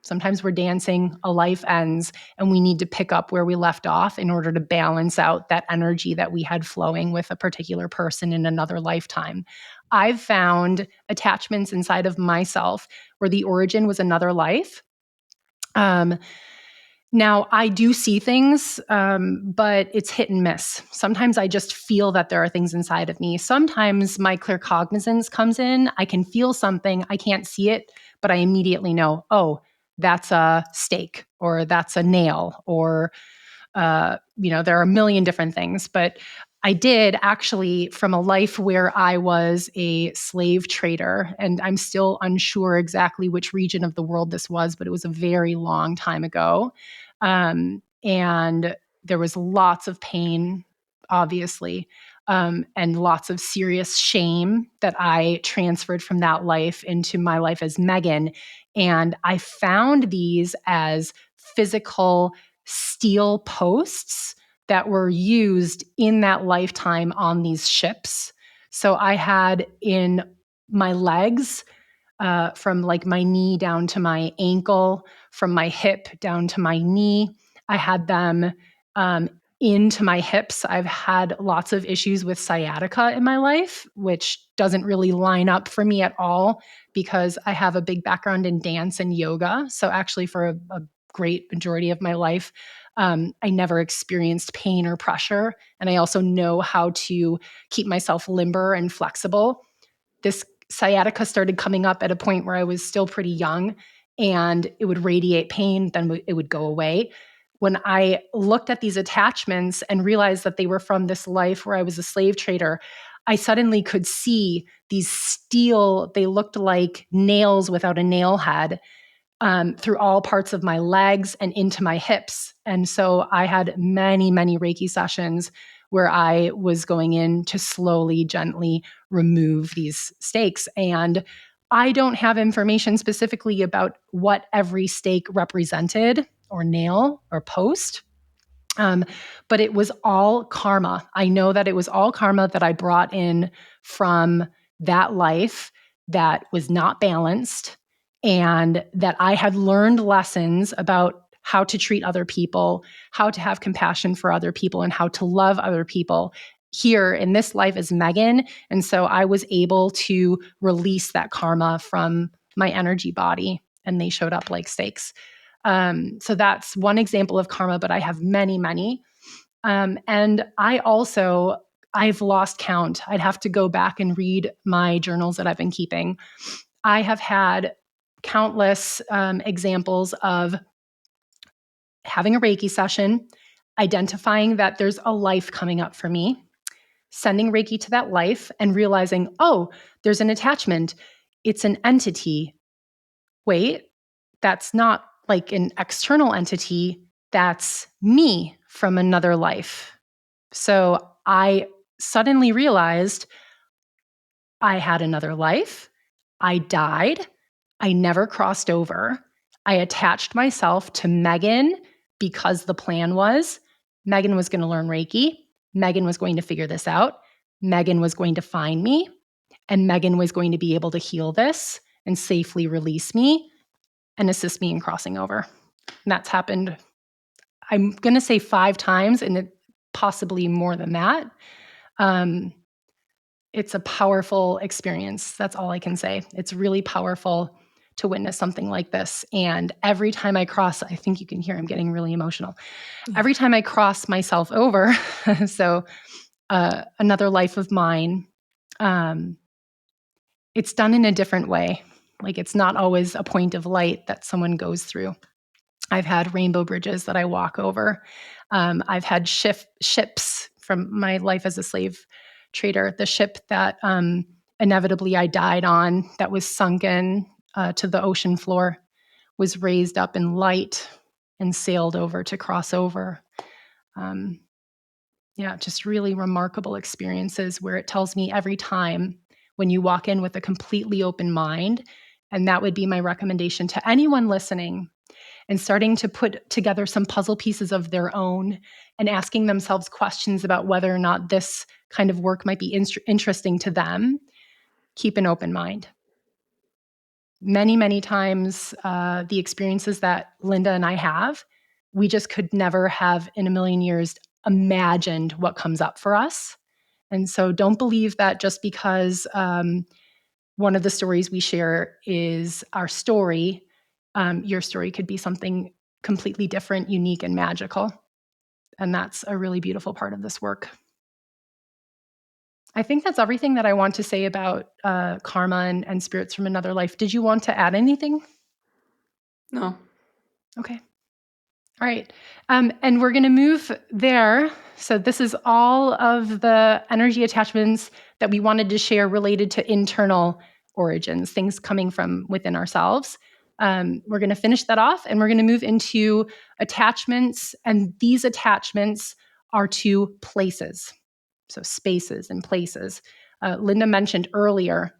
B: Sometimes we're dancing, a life ends, and we need to pick up where we left off in order to balance out that energy that we had flowing with a particular person in another lifetime. I've found attachments inside of myself where the origin was another life. Now, I do see things, but it's hit and miss. Sometimes I just feel that there are things inside of me. Sometimes my clear cognizance comes in. I can feel something. I can't see it, but I immediately know, oh, that's a stake or that's a nail or, there are a million different things. But I did actually, from a life where I was a slave trader, and I'm still unsure exactly which region of the world this was, but it was a very long time ago. And there was lots of pain, obviously, and lots of serious shame that I transferred from that life into my life as Megan. And I found these as physical steel posts that were used in that lifetime on these ships. So I had in my legs, from like my knee down to my ankle, from my hip down to my knee. I had them into my hips. I've had lots of issues with sciatica in my life, which doesn't really line up for me at all because I have a big background in dance and yoga. So, actually, for a great majority of my life, I never experienced pain or pressure. And I also know how to keep myself limber and flexible. This sciatica started coming up at a point where I was still pretty young, and it would radiate pain, then it would go away. When I looked at these attachments and realized that they were from this life where I was a slave trader, I suddenly could see these steel, they looked like nails without a nail head, through all parts of my legs and into my hips. And so I had many, many Reiki sessions where I was going in to slowly, gently remove these stakes. And I don't have information specifically about what every stake represented or nail or post. Um, but it was all karma. I know that it was all karma that I brought in from that life that was not balanced, and that I had learned lessons about how to treat other people, how to have compassion for other people, and how to love other people here in this life as Megan. And so I was able to release that karma from my energy body, and they showed up like stakes. So that's one example of karma, but I have many, many. And I've lost count. I'd have to go back and read my journals that I've been keeping. I have had countless examples of having a Reiki session, identifying that there's a life coming up for me, sending Reiki to that life, and realizing, oh, there's an attachment. It's an entity. Wait, that's not like an external entity. That's me from another life. So I suddenly realized I had another life. I died. I never crossed over. I attached myself to Megan because the plan was Megan was going to learn Reiki. Megan was going to figure this out. Megan was going to find me, and Megan was going to be able to heal this and safely release me and assist me in crossing over. And that's happened, I'm going to say 5 times, and possibly more than that. It's a powerful experience. That's all I can say. It's really powerful to witness something like this. And every time I cross, I think you can hear I'm getting really emotional.
A: Yeah.
B: Every time I cross myself over, so another life of mine, it's done in a different way. Like, it's not always a point of light that someone goes through. I've had rainbow bridges that I walk over. I've had ships from my life as a slave trader. The ship that inevitably I died on, that was sunken to the ocean floor, was raised up in light and sailed over to cross over. Yeah, just really remarkable experiences where it tells me every time when you walk in with a completely open mind. And that would be my recommendation to anyone listening, and starting to put together some puzzle pieces of their own and asking themselves questions about whether or not this kind of work might be interesting to them. Keep an open mind. Many, many times, the experiences that Linda and I have, we just could never have in a million years imagined what comes up for us. And so don't believe that just because one of the stories we share is our story, your story could be something completely different, unique, and magical. And that's a really beautiful part of this work. I think that's everything that I want to say about karma and spirits from another life. Did you want to add anything?
A: No.
B: Okay. All right. And we're going to move there. So this is all of the energy attachments that we wanted to share related to internal origins, things coming from within ourselves. We're going to finish that off, and we're going to move into attachments. And these attachments are to places, so spaces and places. Linda mentioned earlier,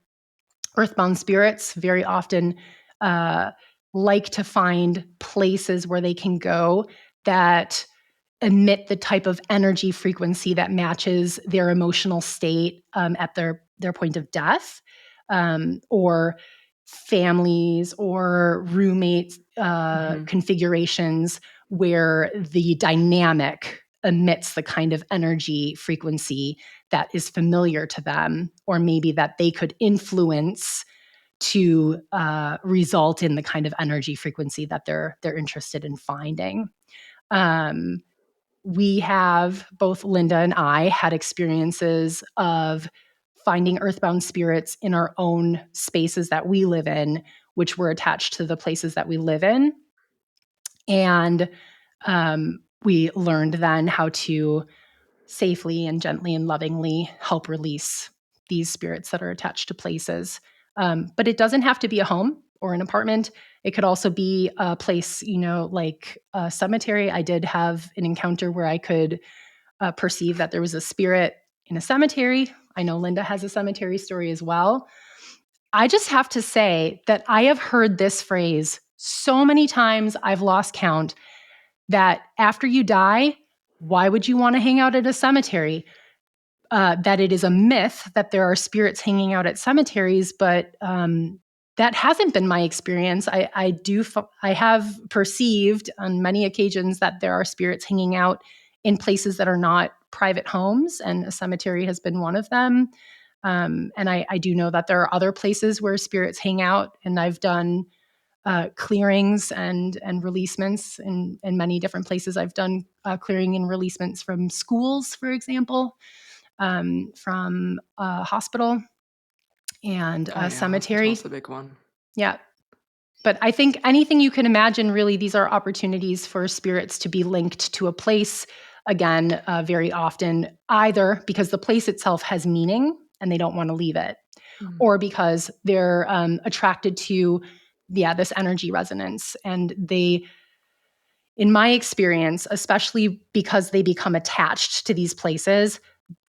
B: earthbound spirits very often like to find places where they can go that emit the type of energy frequency that matches their emotional state at their point of death, or families or roommates configurations where the dynamic emits the kind of energy frequency that is familiar to them, or maybe that they could influence to result in the kind of energy frequency that they're interested in finding. We have, both Linda and I, had experiences of finding earthbound spirits in our own spaces that we live in, which were attached to the places that we live in. And we learned then how to safely and gently and lovingly help release these spirits that are attached to places. But it doesn't have to be a home or an apartment. It could also be a place, like a cemetery. I did have an encounter where I could perceive that there was a spirit in a cemetery. I know Linda has a cemetery story as well. I just have to say that I have heard this phrase so many times, I've lost count, that after you die, why would you want to hang out at a cemetery? That it is a myth that there are spirits hanging out at cemeteries, but that hasn't been my experience. I have perceived on many occasions that there are spirits hanging out in places that are not private homes, and a cemetery has been one of them. And I do know that there are other places where spirits hang out, and I've done clearings and releasements in many different places. I've done clearing and releasements from schools, for example, from a hospital and a cemetery.
A: Hospital's a big one.
B: Yeah. But I think anything you can imagine, really, these are opportunities for spirits to be linked to a place, again, very often, either because the place itself has meaning and they don't want to leave it, or because they're attracted to, this energy resonance. And they, in my experience, especially because they become attached to these places,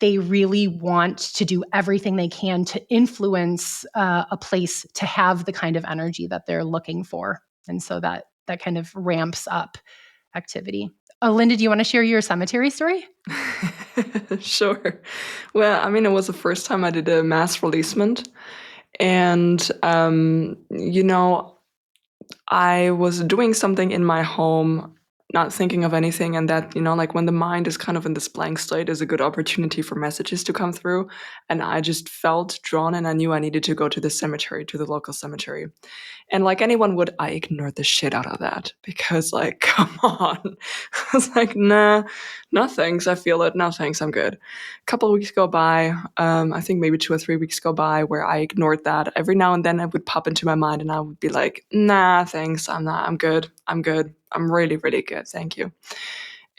B: they really want to do everything they can to influence a place to have the kind of energy that they're looking for. And so that kind of ramps up activity. Linda, do you want to share your cemetery story?
A: Sure. Well, I mean, it was the first time I did a mass releasement. And, I was doing something in my home, not thinking of anything. And that, like when the mind is kind of in this blank state, is a good opportunity for messages to come through. And I just felt drawn and I knew I needed to go to the cemetery, to the local cemetery. And like anyone would, I ignored the shit out of that because, like, come on. I was like, nah, no thanks. I feel it. No thanks. I'm good. A couple of weeks go by. I think maybe 2 or 3 weeks go by where I ignored that. Every now and then it would pop into my mind and I would be like, nah, thanks. I'm not. I'm good. I'm good. I'm really, really good. Thank you.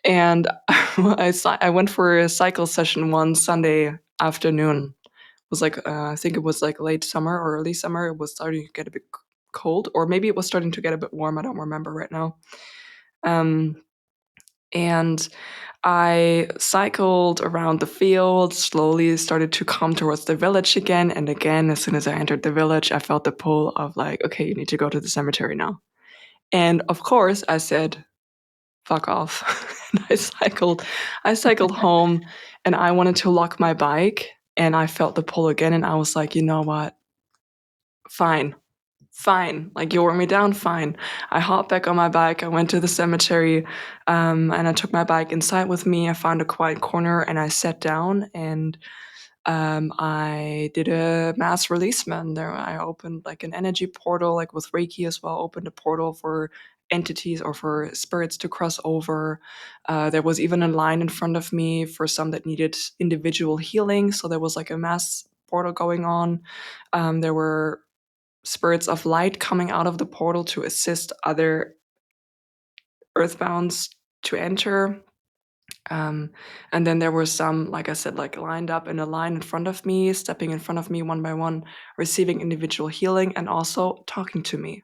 A: And I went for a cycle session one Sunday afternoon. It was like, I think it was like late summer or early summer. It was starting to get a bit cold, or maybe it was starting to get a bit warm. I don't remember right now. Um, and I cycled around the field, slowly started to come towards the village again. And again, as soon as I entered the village, I felt the pull of like, okay, you need to go to the cemetery now. And of course, I said, fuck off. And I cycled home and I wanted to lock my bike and I felt the pull again. And I was like, you know what? Fine. Fine. Like, you wore me down, fine. I hopped back on my bike. I went to the cemetery, and I took my bike inside with me. I found a quiet corner and I sat down and I did a mass releasement. There, I opened like an energy portal, like with Reiki as well. Opened a portal for entities or for spirits to cross over. There was even a line in front of me for some that needed individual healing. So there was like a mass portal going on. There were spirits of light coming out of the portal to assist other Earthbounds to enter. And then there were some, like I said, like lined up in a line in front of me, stepping in front of me one by one, receiving individual healing and also talking to me.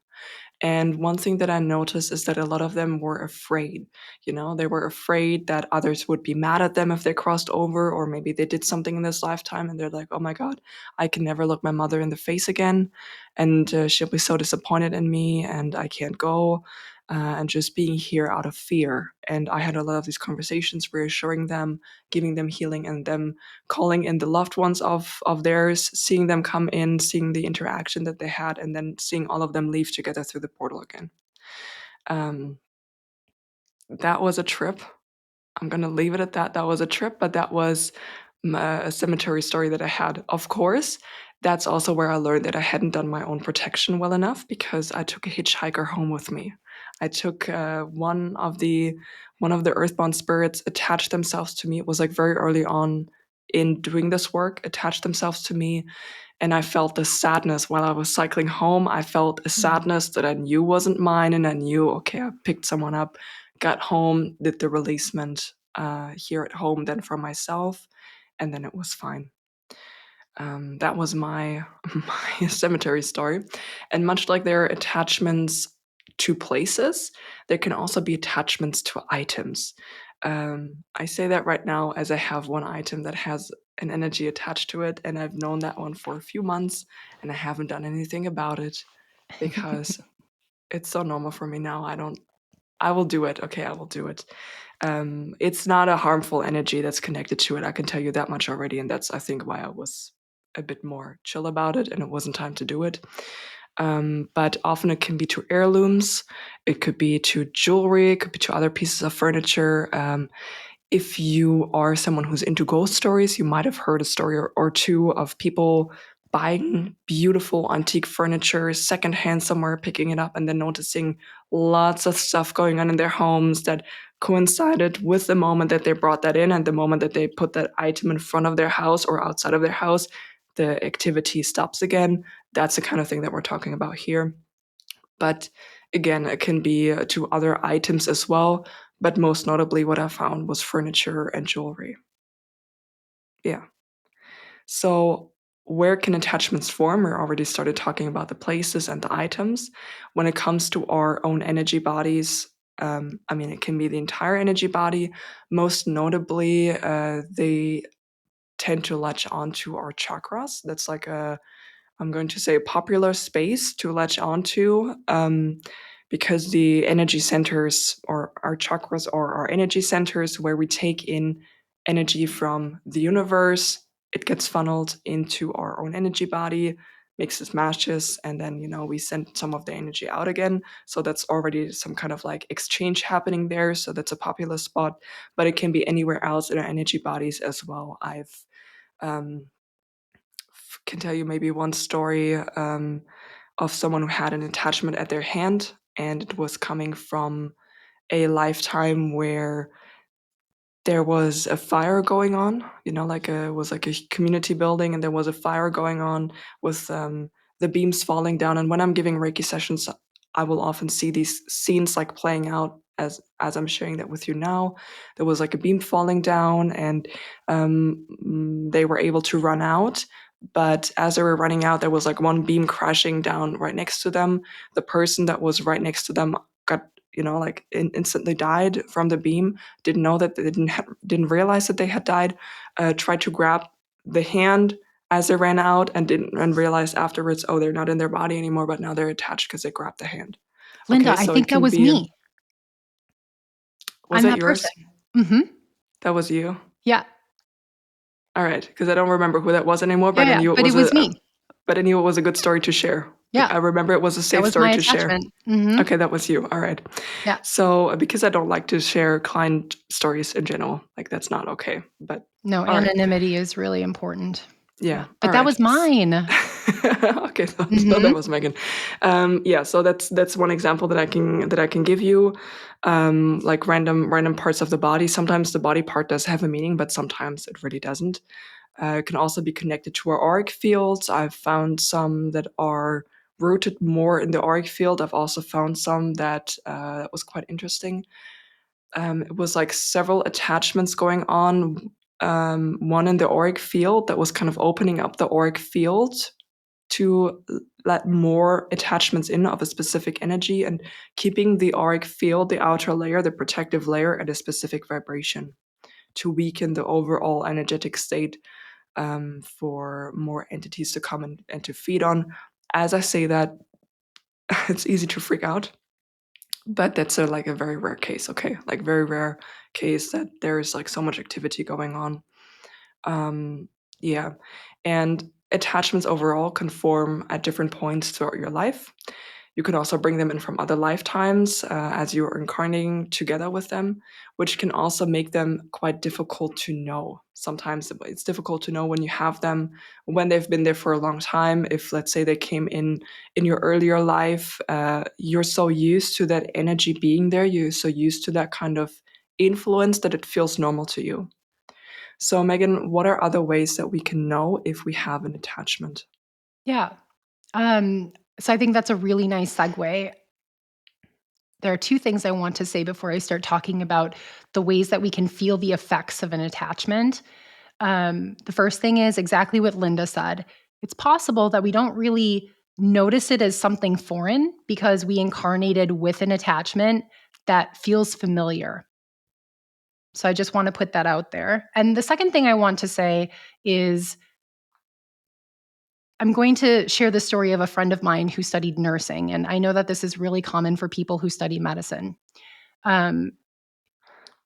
A: And one thing that I noticed is that a lot of them were afraid. They were afraid that others would be mad at them if they crossed over, or maybe they did something in this lifetime and they're like, oh my God, I can never look my mother in the face again. And she'll be so disappointed in me and I can't go. And just being here out of fear. And I had a lot of these conversations, reassuring them, giving them healing, and them calling in the loved ones of theirs, seeing them come in, seeing the interaction that they had, and then seeing all of them leave together through the portal again. Um, that was a trip. I'm gonna leave it at that. That was a trip, but that was a cemetery story that I had. Of course, that's also where I learned that I hadn't done my own protection well enough because I took a hitchhiker home with me. I took one of the earthbound spirits attached themselves to me. It was like very early on in doing this work, attached themselves to me, and I felt this sadness while I was cycling home. I felt a
B: Mm.
A: sadness that I knew wasn't mine, and I knew, okay, I picked someone up, got home, did the releasement here at home, then for myself, and then it was fine. That was my my cemetery story, and much like there are attachments to places, there can also be attachments to items. I say that right now as I have one item that has an energy attached to it, and I've known that one for a few months, and I haven't done anything about it because it's so normal for me now. I will do it. Okay, I will do it. It's not a harmful energy that's connected to it. I can tell you that much already, and that's I think why I was a bit more chill about it, and it wasn't time to do it. But often it can be to heirlooms, it could be to jewelry, it could be to other pieces of furniture. If you are someone who's into ghost stories, you might have heard a story or two of people buying beautiful antique furniture secondhand somewhere, picking it up, and then noticing lots of stuff going on in their homes that coincided with the moment that they brought that in and the moment that they put that item in front of their house or outside of their house. The activity stops again. That's the kind of thing that we're talking about here. But again, it can be to other items as well. But most notably, what I found was furniture and jewelry. Yeah. So, where can attachments form? We already started talking about the places and the items. When it comes to our own energy bodies, I mean, it can be the entire energy body. Most notably, they tend to latch onto our chakras. That's like I'm going to say, a popular space to latch onto, because the energy centers or our chakras or our energy centers where we take in energy from the universe, it gets funneled into our own energy body, mixes matches, and then we send some of the energy out again. So that's already some kind of like exchange happening there. So that's a popular spot, but it can be anywhere else in our energy bodies as well. I've um, can tell you maybe one story of someone who had an attachment at their hand, and it was coming from a lifetime where there was a fire going on, like it was like a community building, and there was a fire going on with the beams falling down. And when I'm giving Reiki sessions, I will often see these scenes like playing out as I'm sharing that with you now. There was like a beam falling down, and they were able to run out. But as they were running out, there was like one beam crashing down right next to them. The person that was right next to them got, like instantly died from the beam, didn't know that they didn't realize that they had died, tried to grab the hand as they ran out, and realized afterwards, oh, they're not in their body anymore, but now they're attached because they grabbed the hand.
B: Linda,
A: Okay,
B: I
A: so it
B: think that
A: can
B: was
A: be.
B: me.
A: Was
B: I'm
A: that
B: that person.
A: yours?
B: Mhm.
A: That was you.
B: Yeah.
A: All right, because I don't remember who that was anymore,
B: Yeah,
A: but I
B: yeah,
A: knew it
B: but it
A: was
B: was
A: a.
B: me.
A: But I knew it was a good story to share. Like,
B: Yeah,
A: I remember it was a
B: that
A: safe
B: was
A: story
B: my
A: to share.
B: attachment. Mhm.
A: Okay, that was you. All right.
B: Yeah.
A: So, because I don't like to share client stories in general, like that's not okay. But
B: No,
A: all right.
B: anonymity is really important.
A: Yeah.
B: Yeah,
A: All
B: but that
A: right.
B: was mine.
A: Okay. So that
B: Mhm.
A: was Megan. Yeah. So that's one example that I can give you. Like random parts of the body. Sometimes the body part does have a meaning, but sometimes it really doesn't. It can also be connected to our auric fields. I've found some that are rooted more in the auric field. I've also found some that was quite interesting. It was like several attachments going on. One in the auric field that was kind of opening up the auric field to let more attachments in of a specific energy, and keeping the auric field, the outer layer, the protective layer, at a specific vibration to weaken the overall energetic state, for more entities to come and to feed on. As I say that, it's easy to freak out, but that's like a very rare case. Okay, like very rare case that there's like so much activity going on. Um, yeah, and attachments overall can form at different points throughout your life. You can also bring them in from other lifetimes as you're incarnating together with them, which can also make them quite difficult to know. Sometimes it's difficult to know when you have them, when they've been there for a long time. If, let's say, they came in your earlier life, you're so used to that energy being there, you're so used to that kind of influence that it feels normal to you. So, Megan, what are other ways that we can know if we have an attachment?
B: Yeah. So I think that's a really nice segue. There are two things I want to say before I start talking about the ways that we can feel the effects of an attachment. The first thing is exactly what Linda said. It's possible that we don't really notice it as something foreign because we incarnated with an attachment that feels familiar. So I just want to put that out there. And the second thing I want to say is I'm going to share the story of a friend of mine who studied nursing. And I know that this is really common for people who study medicine. Um,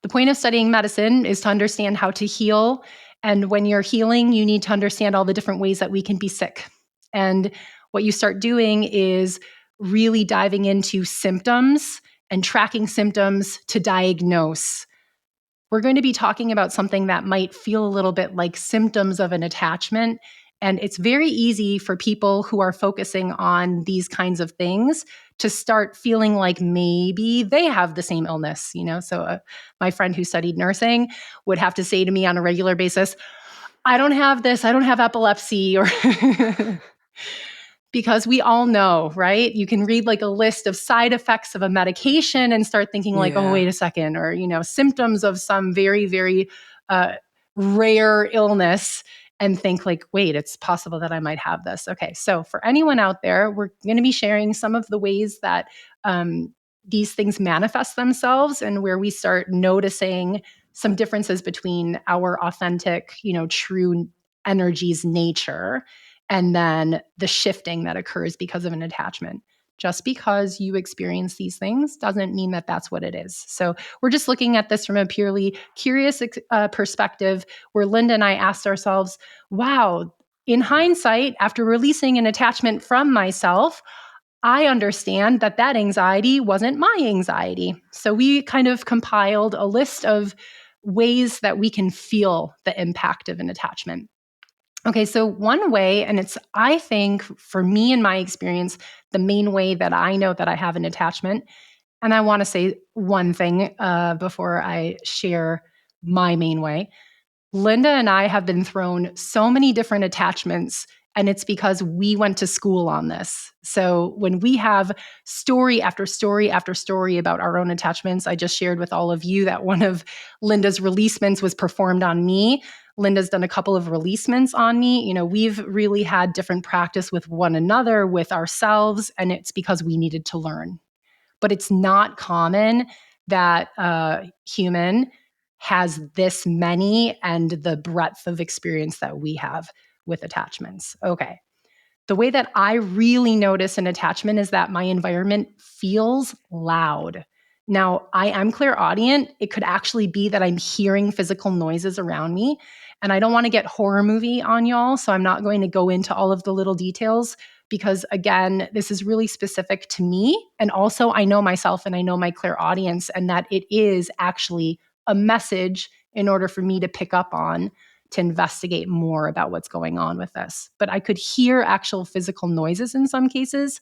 B: the point of studying medicine is to understand how to heal. And when you're healing, you need to understand all the different ways that we can be sick. And what you start doing is really diving into symptoms and tracking symptoms to diagnose. We're going to be talking about something that might feel a little bit like symptoms of an attachment. And it's very easy for people who are focusing on these kinds of things to start feeling like maybe they have the same illness, So my friend who studied nursing would have to say to me on a regular basis, I don't have this, I don't have epilepsy, or because we all know, right? You can read like a list of side effects of a medication and start thinking like, oh,
A: Yeah.
B: wait a second, or, symptoms of some very, very rare illness and think like, wait, it's possible that I might have this. Okay. So for anyone out there, we're going to be sharing some of the ways that these things manifest themselves and where we start noticing some differences between our authentic, true energy's nature and then the shifting that occurs because of an attachment. Just because you experience these things doesn't mean that that's what it is. So we're just looking at this from a purely curious perspective, where Linda and I asked ourselves, wow, in hindsight, after releasing an attachment from myself, I understand that that anxiety wasn't my anxiety. So we kind of compiled a list of ways that we can feel the impact of an attachment. Okay, so one way, and it's, I think, for me in my experience, the main way that I know that I have an attachment, and I want to say one thing before I share my main way. Linda and I have been thrown so many different attachments, and it's because we went to school on this. So when we have story after story after story about our own attachments, I just shared with all of you that one of Linda's releasements was performed on me. Linda's done a couple of releasements on me. You know, we've really had different practice with one another, with ourselves, and it's because we needed to learn. But it's not common that a human has this many and the breadth of experience that we have with attachments. Okay. The way that I really notice an attachment is that my environment feels loud. Now, I am clairaudient. It could actually be that I'm hearing physical noises around me. And I don't want to get horror movie on y'all, so I'm not going to go into all of the little details because, again, this is really specific to me. And also, I know myself and I know my clairaudience, and that it is actually a message in order for me to pick up on to investigate more about what's going on with this. But I could hear actual physical noises in some cases.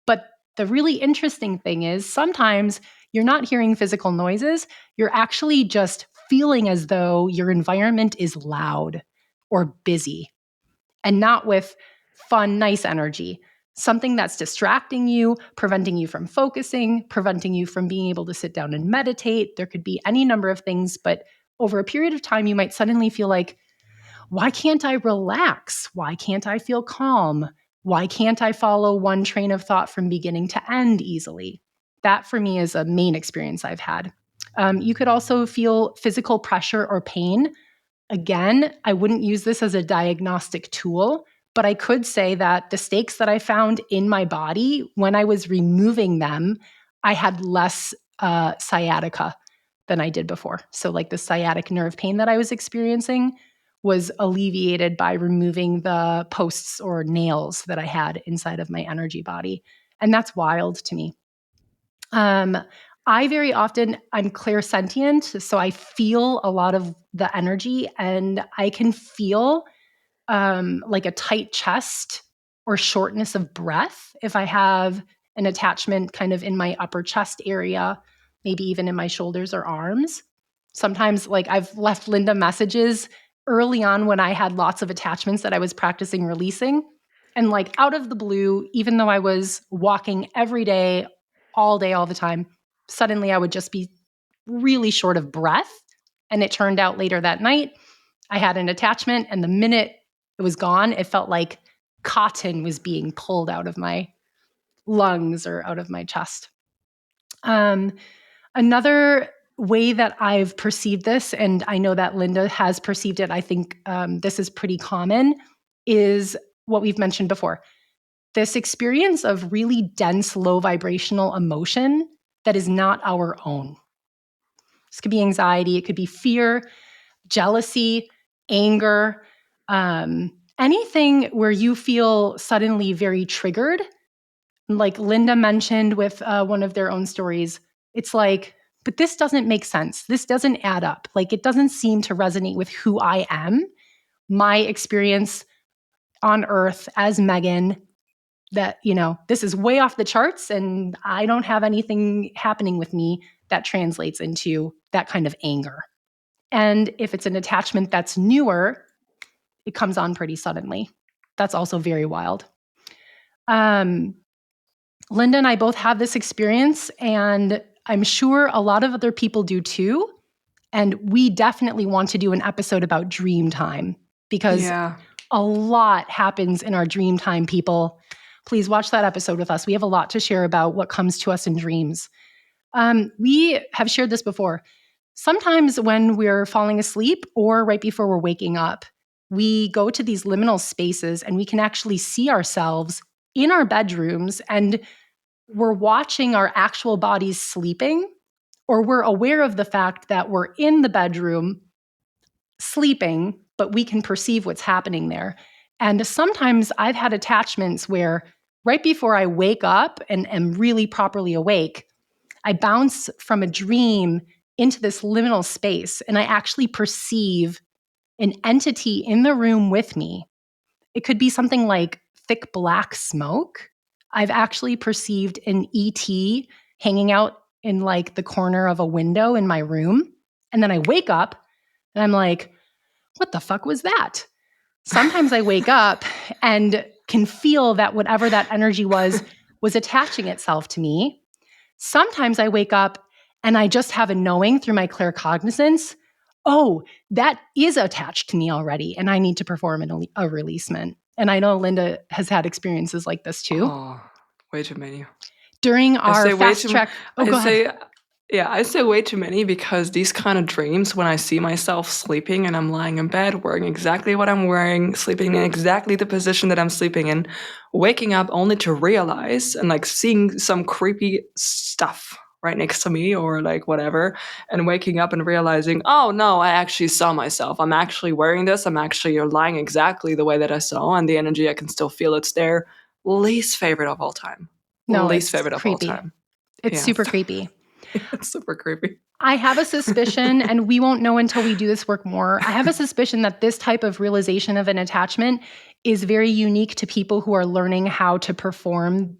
B: But the really interesting thing is sometimes you're not hearing physical noises, you're actually just feeling as though your environment is loud or busy, and not with fun, nice energy. Something that's distracting you, preventing you from focusing, preventing you from being able to sit down and meditate. There could be any number of things, but over a period of time, you might suddenly feel like, why can't I relax? Why can't I feel calm? Why can't I follow one train of thought from beginning to end easily? That for me is a main experience I've had. You could also feel physical pressure or pain. Again, I wouldn't use this as a diagnostic tool, but I could say that the stakes that I found in my body, when I was removing them, I had less sciatica than I did before. So, like the sciatic nerve pain that I was experiencing was alleviated by removing the posts or nails that I had inside of my energy body. And that's wild to me. Um, I very often, I'm clairsentient, so I feel a lot of the energy, and I can feel like a tight chest or shortness of breath if I have an attachment kind of in my upper chest area, maybe even in my shoulders or arms. Sometimes, like, I've left Linda messages early on when I had lots of attachments that I was practicing releasing. And, like, out of the blue, even though I was walking every day, all day, all the time, suddenly I would just be really short of breath. And it turned out later that night, I had an attachment, and the minute it was gone, it felt like cotton was being pulled out of my lungs or out of my chest. Another way that I've perceived this, and I know that Linda has perceived it, I think this is pretty common, is what we've mentioned before. This experience of really dense, low vibrational emotion that is not our own. This could be anxiety, it could be fear, jealousy, anger, anything where you feel suddenly very triggered. Like Linda mentioned with one of their own stories, it's like, but this doesn't make sense. This doesn't add up. Like, it doesn't seem to resonate with who I am, my experience on Earth as Megan, that, you know, this is way off the charts and I don't have anything happening with me that translates into that kind of anger. And if it's an attachment that's newer, it comes on pretty suddenly. That's also very wild. Linda and I both have this experience, and I'm sure a lot of other people do too. And we definitely want to do an episode about Dreamtime because
A: Yeah.
B: a lot happens in our Dreamtime, people. Please watch that episode with us. We have a lot to share about what comes to us in dreams. We have shared this before. Sometimes when we're falling asleep or right before we're waking up, we go to these liminal spaces and we can actually see ourselves in our bedrooms and we're watching our actual bodies sleeping, or we're aware of the fact that we're in the bedroom sleeping, but we can perceive what's happening there. And sometimes I've had attachments where right before I wake up and am really properly awake, I bounce from a dream into this liminal space and I actually perceive an entity in the room with me. It could be something like thick black smoke. I've actually perceived an ET hanging out in like the corner of a window in my room. And then I wake up and I'm like, what the fuck was that? Sometimes I wake up and can feel that whatever that energy was attaching itself to me. Sometimes I wake up and I just have a knowing through my claircognizance, oh, that is attached to me already, and I need to perform a releasement. And I know Linda has had experiences like this too.
A: Oh, way too many.
B: During
A: I
B: our
A: say way
B: fast
A: too.
B: track,
A: I
B: go ahead.
A: say, yeah, I say way too many because these kind of dreams, when I see myself sleeping and I'm lying in bed, wearing exactly what I'm wearing, sleeping in exactly the position that I'm sleeping in, waking up only to realize and like seeing some creepy stuff right next to me or like whatever, and waking up and realizing, oh no, I actually saw myself. I'm actually wearing this. I'm actually lying exactly the way that I saw, and the energy, I can still feel it's there. Least favorite of all time.
B: No,
A: Least
B: it's
A: favorite of all
B: creepy.
A: time.
B: It's
A: Yeah,
B: super creepy.
A: it's super creepy.
B: I have a suspicion, and we won't know until we do this work more. I have a suspicion that this type of realization of an attachment is very unique to people who are learning how to perform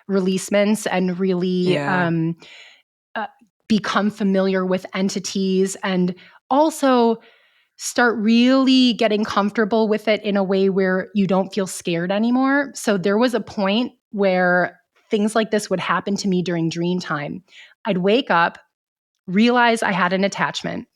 B: releasements and really
A: Yeah.
B: become familiar with entities, and also start really getting comfortable with it in a way where you don't feel scared anymore. So there was a point where things like this would happen to me during Dreamtime. I'd wake up, realize I had an attachment,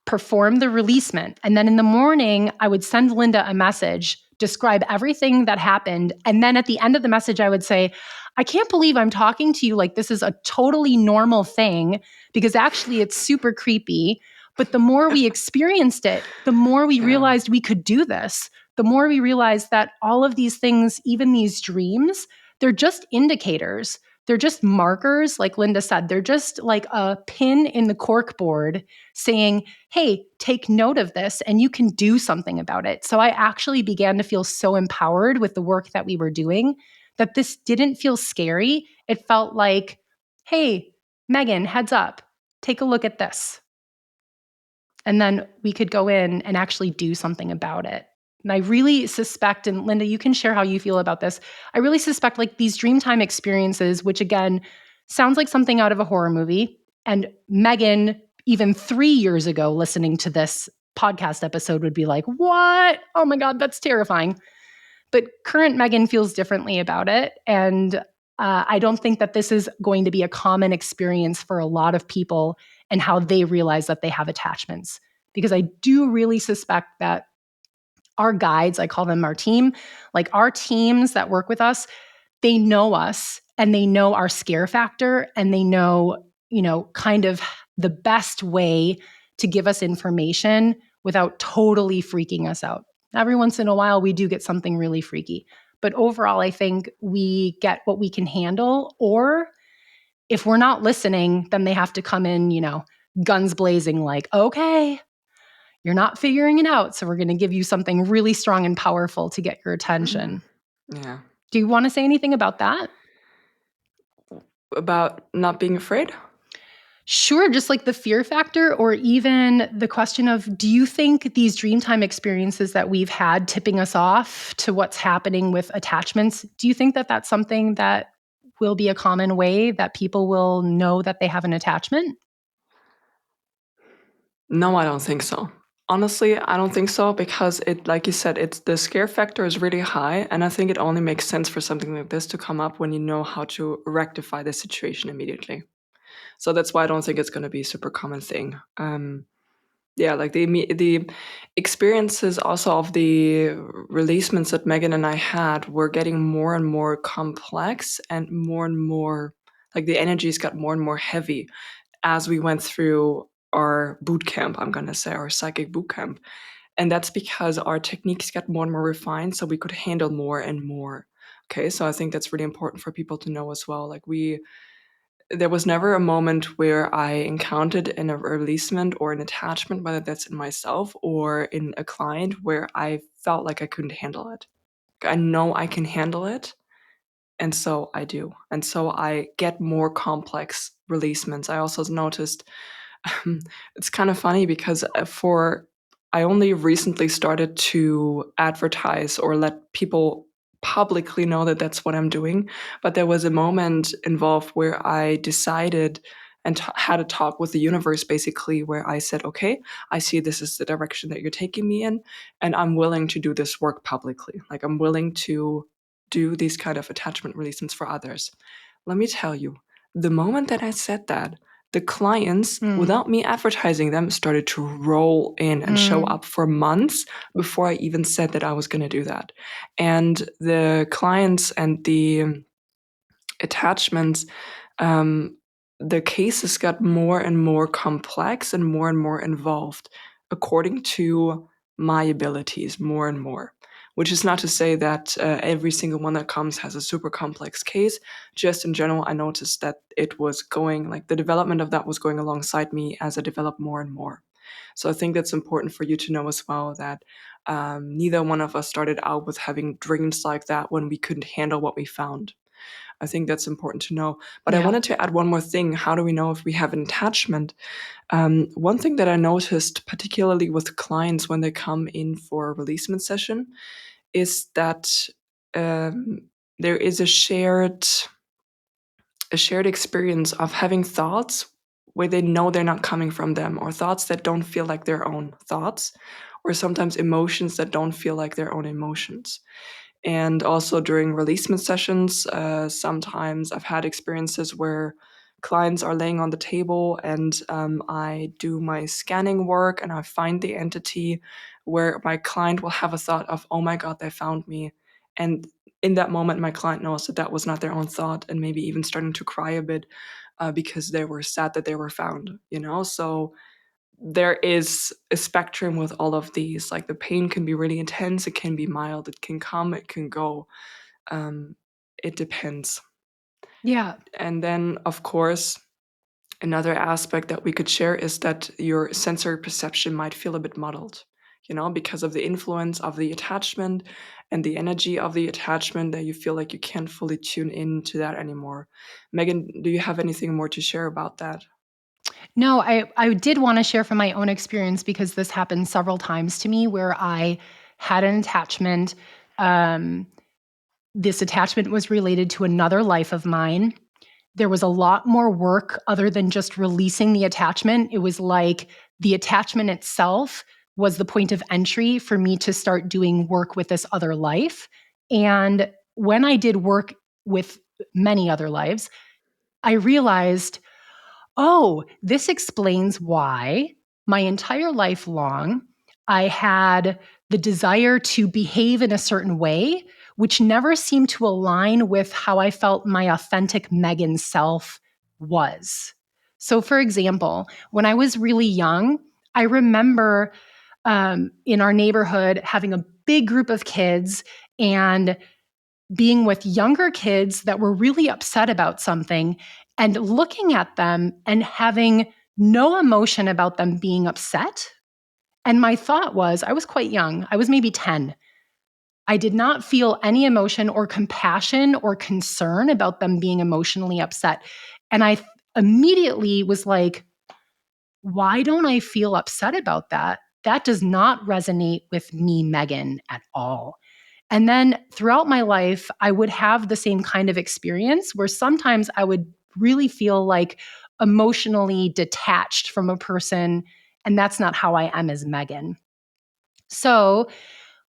B: perform the releasement, and then in the morning, I would send Linda a message, describe everything that happened, and then at the end of the message, I would say, I can't believe I'm talking to you like this is a totally normal thing, because actually it's super creepy. But the more we experienced it, the more we
A: Yeah.
B: realized we could do this. The more we realized that all of these things, even these dreams, they're just indicators. They're just markers, like Linda said. They're just like a pin in the cork board saying, hey, take note of this and you can do something about it. So I actually began to feel so empowered with the work that we were doing that this didn't feel scary. It felt like, hey, Megan, heads up, take a look at this. And then we could go in and actually do something about it. And I really suspect, and Linda, you can share how you feel about this. I really suspect like these Dreamtime experiences, which again sounds like something out of a horror movie. And Megan, even 3 years ago, listening to this podcast episode, would be like, what? Oh my God, that's terrifying. But current Megan feels differently about it. And I don't think that this is going to be a common experience for a lot of people and how they realize that they have attachments. Because I do really suspect that our guides, I call them our team, like our teams that work with they know us and they know our scare factor and they know, kind of the best way to give us information without totally freaking us out. Every once in a while, we do get something really freaky. But overall, I think we get what we can handle. Or if we're not listening, then they have to come in, guns blazing, like, okay, you're not figuring it out. So we're going to give you something really strong and powerful to get your attention.
A: Yeah.
B: Do you want to say anything about that?
A: About not being afraid?
B: Sure, just like the fear factor, or even the question of, do you think these Dreamtime experiences that we've had tipping us off to what's happening with attachments, do you think that that's something that will be a common way that people will know that they have an attachment?
A: No, I don't think so. Honestly, I don't think so because it, like you said, it's the scare factor is really high, and I think it only makes sense for something like this to come up when you know how to rectify the situation immediately. So that's why I don't think it's going to be a super common thing. Yeah, like the experiences also of the releasements that Megan and I had were getting more and more complex and more like the energies got more and more heavy as we went through our boot camp, I'm gonna say, our psychic boot camp. And that's because our techniques got more and more refined, so we could handle more and more. Okay, so I think that's really important for people to know as well. Like there was never a moment where I encountered in a releasement or an attachment, whether that's in myself or in a client, where I felt like I couldn't handle it. I know I can handle it, and so I do. And so I get more complex releasements. I also noticed it's kind of funny because for I only recently started to advertise or let people publicly know that that's what I'm doing. But there was a moment involved where I decided and had a talk with the universe basically where I said, okay, I see this is the direction that you're taking me in, and I'm willing to do this work publicly. Like I'm willing to do these kind of attachment releasements for others. Let me tell you, the moment that I said that, the clients,
B: Mm,
A: without me advertising them, started to roll in and show
B: mm,
A: up for months before I even said that I was going to do that. And the clients and the attachments, um, the cases got more and more complex and more involved according to my abilities more and more. Which is not to say that every single one that comes has a super complex case. Just in general, I noticed that it was going, like the development of that was going alongside me as I developed more and more. So I think that's important for you to know as well that neither one of us started out with having dreams like that when we couldn't handle what we found. I think that's important to know. But I
B: yeah.
A: wanted to add one more thing. How do we know if we have an attachment? One thing that I noticed, particularly with clients when they come in for a releasement session, is that um, there is a shared experience of having thoughts where they know they're not coming from them, or thoughts that don't feel like their own thoughts, or sometimes emotions that don't feel like their own emotions. And also during releasement sessions, sometimes I've had experiences where clients are laying on the table and I do my scanning work and I find the entity where my client will have a thought of, oh my God, they found me. And in that moment, my client knows that that was not their own thought and maybe even starting to cry a bit because they were sad that they were found, you know? So there is a spectrum with all of these. Like the pain can be really intense, it can be mild, it can come, it can go. Um, it depends.
B: Yeah.
A: And then, of course, another aspect that we could share is that your sensory perception might feel a bit muddled, you know, because of the influence of the attachment and the energy of the attachment that you feel like you can't fully tune into that anymore. Megan, do you have anything more to share about that?
B: No, I did want to share from my own experience because this happened several times to me where I had an attachment. Um, this attachment was related to another life of mine. There was a lot more work other than just releasing the attachment. It was like the attachment itself was the point of entry for me to start doing work with this other life. And when I did work with many other lives, I realized, oh, this explains why my entire life long I had the desire to behave in a certain way, which never seemed to align with how I felt my authentic Megan self was. So, for example, when I was really young, I remember in our neighborhood having a big group of kids and being with younger kids that were really upset about something and looking at them and having no emotion about them being upset. And my thought was, I was quite young, I was maybe 10. I did not feel any emotion or compassion or concern about them being emotionally upset. And I immediately was like, why don't I feel upset about that? That does not resonate with me, Megan, at all. And then throughout my life, I would have the same kind of experience where sometimes I would really feel like emotionally detached from a person. And that's not how I am as Megan. So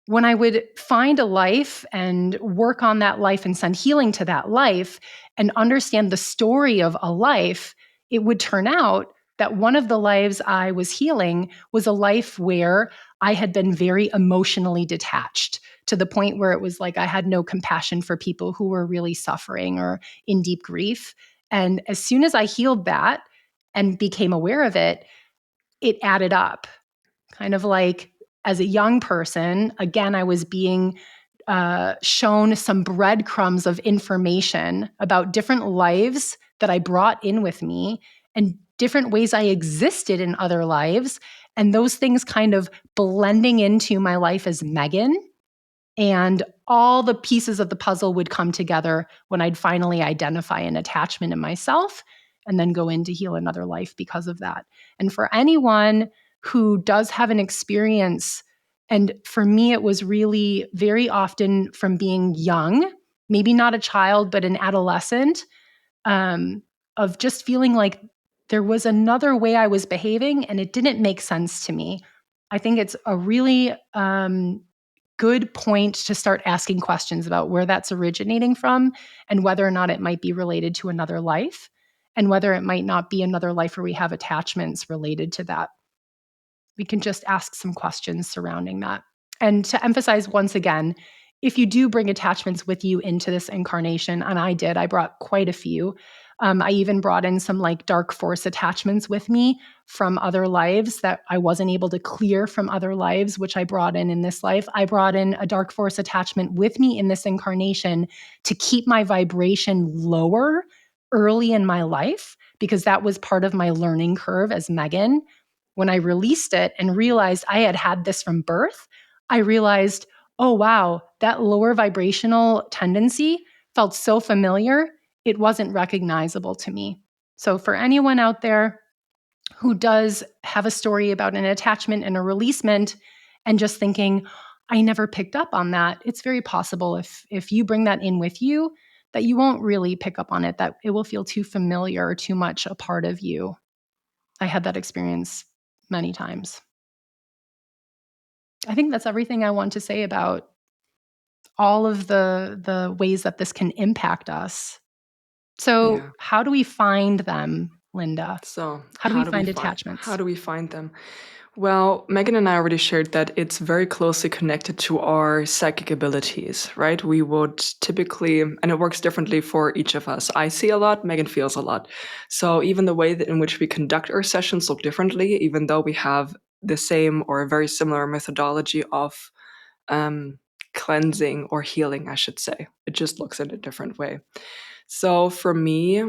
B: when I would find a life and work on that life and send healing to that life and understand the story of a life, it would turn out that one of the lives I was healing was a life where I had been very emotionally detached to the point where it was like I had no compassion for people who were really suffering or in deep grief. And as soon as I healed that and became aware of it, it added up kind of like as a young person, again, I was being shown some breadcrumbs of information about different lives that I brought in with me and different ways I existed in other lives. And those things kind of blending into my life as Megan. And all the pieces of the puzzle would come together when I'd finally identify an attachment in myself and then go in to heal another life because of that. And for anyone who does have an experience, and for me, it was really very often from being young, maybe not a child, but an adolescent, of just feeling like there was another way I was behaving and it didn't make sense to me. I think it's a really good point to start asking questions about where that's originating from and whether or not it might be related to another life and whether it might not be another life where we have attachments related to that. We can just ask some questions surrounding that. And to emphasize once again, if you do bring attachments with you into this incarnation, and I did, I brought quite a few. I even brought in some like dark force attachments with me from other lives that I wasn't able to clear from other lives, which I brought in this life. I brought in a dark force attachment with me in this incarnation to keep my vibration lower early in my life, because that was part of my learning curve as Megan. When I released it and realized I had had this from birth, I realized, oh, wow, that lower vibrational tendency felt so familiar, it wasn't recognizable to me. So, for anyone out there who does have a story about an attachment and a releasement and just thinking, I never picked up on that, it's very possible if you bring that in with you, that you won't really pick up on it, that it will feel too familiar or too much a part of you. I had that experience many times. I think that's everything I want to say about all of the ways that this can impact us. So,
A: Yeah.
B: how do we find them, Linda?
A: So,
B: How do we find attachments?
A: how do we find them? Well, Megan and I already shared that it's very closely connected to our psychic abilities, right? We would typically, and it works differently for each of us. I see a lot, Megan feels a lot. So even the way that in which we conduct our sessions look differently, even though we have the same or a very similar methodology of um, cleansing or healing, I should say. It just looks in a different way. So for me,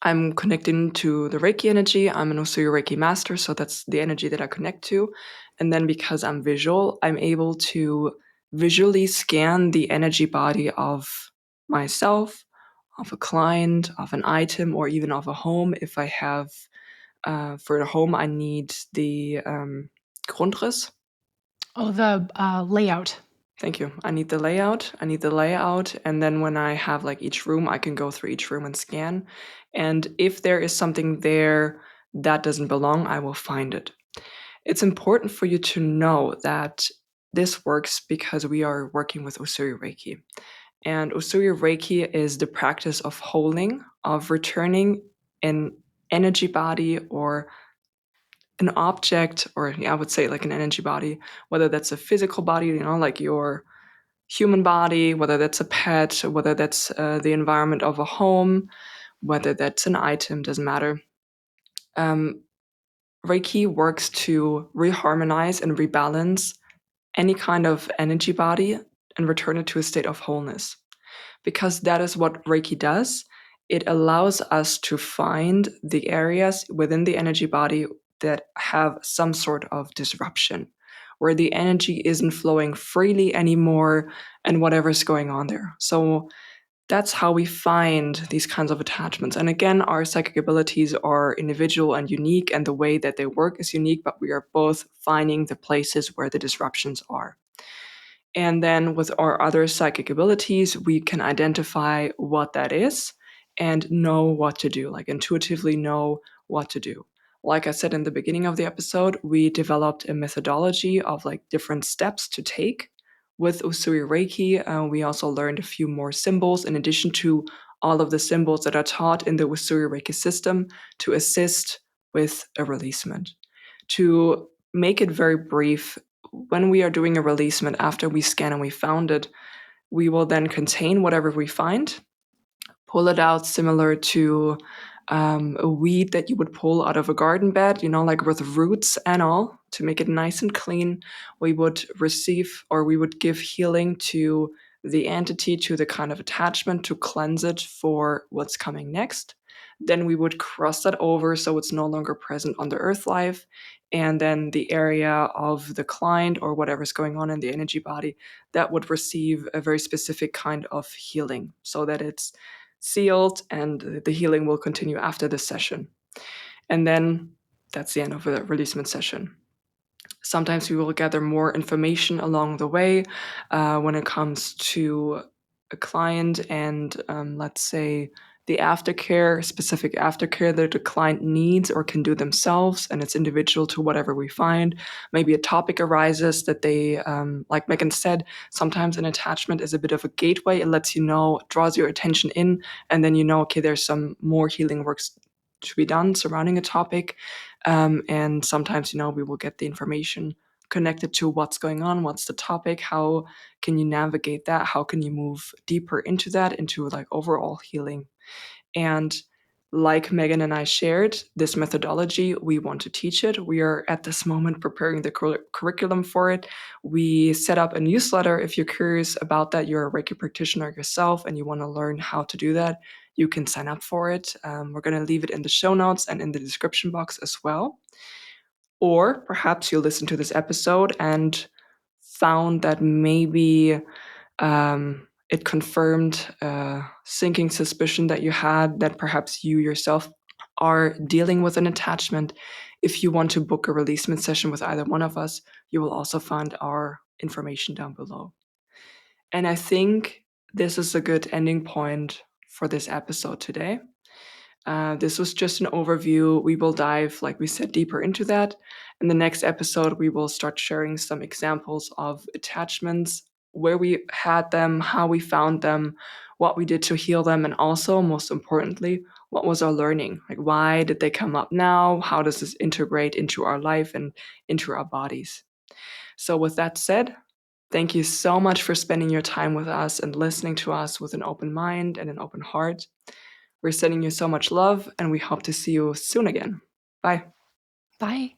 A: I'm connecting to the Reiki energy. I'm an Usui Reiki master, so that's the energy that I connect to. And then because I'm visual, I'm able to visually scan the energy body of myself, of a client, of an item, or even of a home. If I have, for the home, I need the Grundriss.
B: Oh, the layout.
A: Thank you. I need the layout. I need the layout. And then when I have like each room, I can go through each room and scan. And if there is something there that doesn't belong, I will find it. It's important for you to know that this works because we are working with Usui Reiki. And Usui Reiki is the practice of holding, of returning an energy body or an object, or yeah, I would say like an energy body, whether that's a physical body, like your human body, whether that's a pet, whether that's the environment of a home, whether that's an item, doesn't matter. Um, Reiki works to reharmonize and rebalance any kind of energy body and return it to a state of wholeness. Because that is what Reiki does. It allows us to find the areas within the energy body that have some sort of disruption, where the energy isn't flowing freely anymore and whatever's going on there. So that's how we find these kinds of attachments. And again, our psychic abilities are individual and unique, and the way that they work is unique, but we are both finding the places where the disruptions are. And then with our other psychic abilities, we can identify what that is and know what to do, like intuitively know what to do. Like I said in the beginning of the episode, we developed a methodology of like different steps to take. With Usui Reiki, we also learned a few more symbols in addition to all of the symbols that are taught in the Usui Reiki system to assist with a releasement. To make it very brief, when we are doing a releasement after we scan and we found it, we will then contain whatever we find, pull it out similar to a weed that you would pull out of a garden bed, like with roots and all, to make it nice and clean. We would receive, or we would give healing to the entity, to the kind of attachment, to cleanse it for what's coming next. Then we would cross that over so it's no longer present on the earth life. And then the area of the client or whatever's going on in the energy body, that would receive a very specific kind of healing so that it's sealed and the healing will continue after this session. And then that's the end of the releasement session. Sometimes we will gather more information along the way when it comes to a client and, let's say, the aftercare, specific aftercare that the client needs or can do themselves, and it's individual to whatever we find. Maybe a topic arises that they, like Megan said, sometimes an attachment is a bit of a gateway. It lets you know, draws your attention in, and then okay, there's some more healing works to be done surrounding a topic. And sometimes, we will get the information connected to what's going on, what's the topic, how can you navigate that, how can you move deeper into that, into like overall healing. And like Megan and I shared, this methodology, we want to teach it. We are at this moment preparing the curriculum for it. We set up a newsletter. If you're curious about that, you're a Reiki practitioner yourself and you want to learn how to do that, you can sign up for it. We're going to leave it in the show notes and in the description box as well. Or perhaps you listened to this episode and found that maybe it confirmed a sinking suspicion that you had, that perhaps you yourself are dealing with an attachment. If you want to book a releasement session with either one of us, you will also find our information down below. And I think this is a good ending point for this episode today. This was just an overview. We will dive, like we said, deeper into that. In the next episode, we will start sharing some examples of attachments, where we had them, how we found them, what we did to heal them, and also, most importantly, what was our learning? Like, why did they come up now? How does this integrate into our life and into our bodies? So, with that said, thank you so much for spending your time with us and listening to us with an open mind and an open heart. We're sending you so much love, and we hope to see you soon again. Bye.
B: Bye.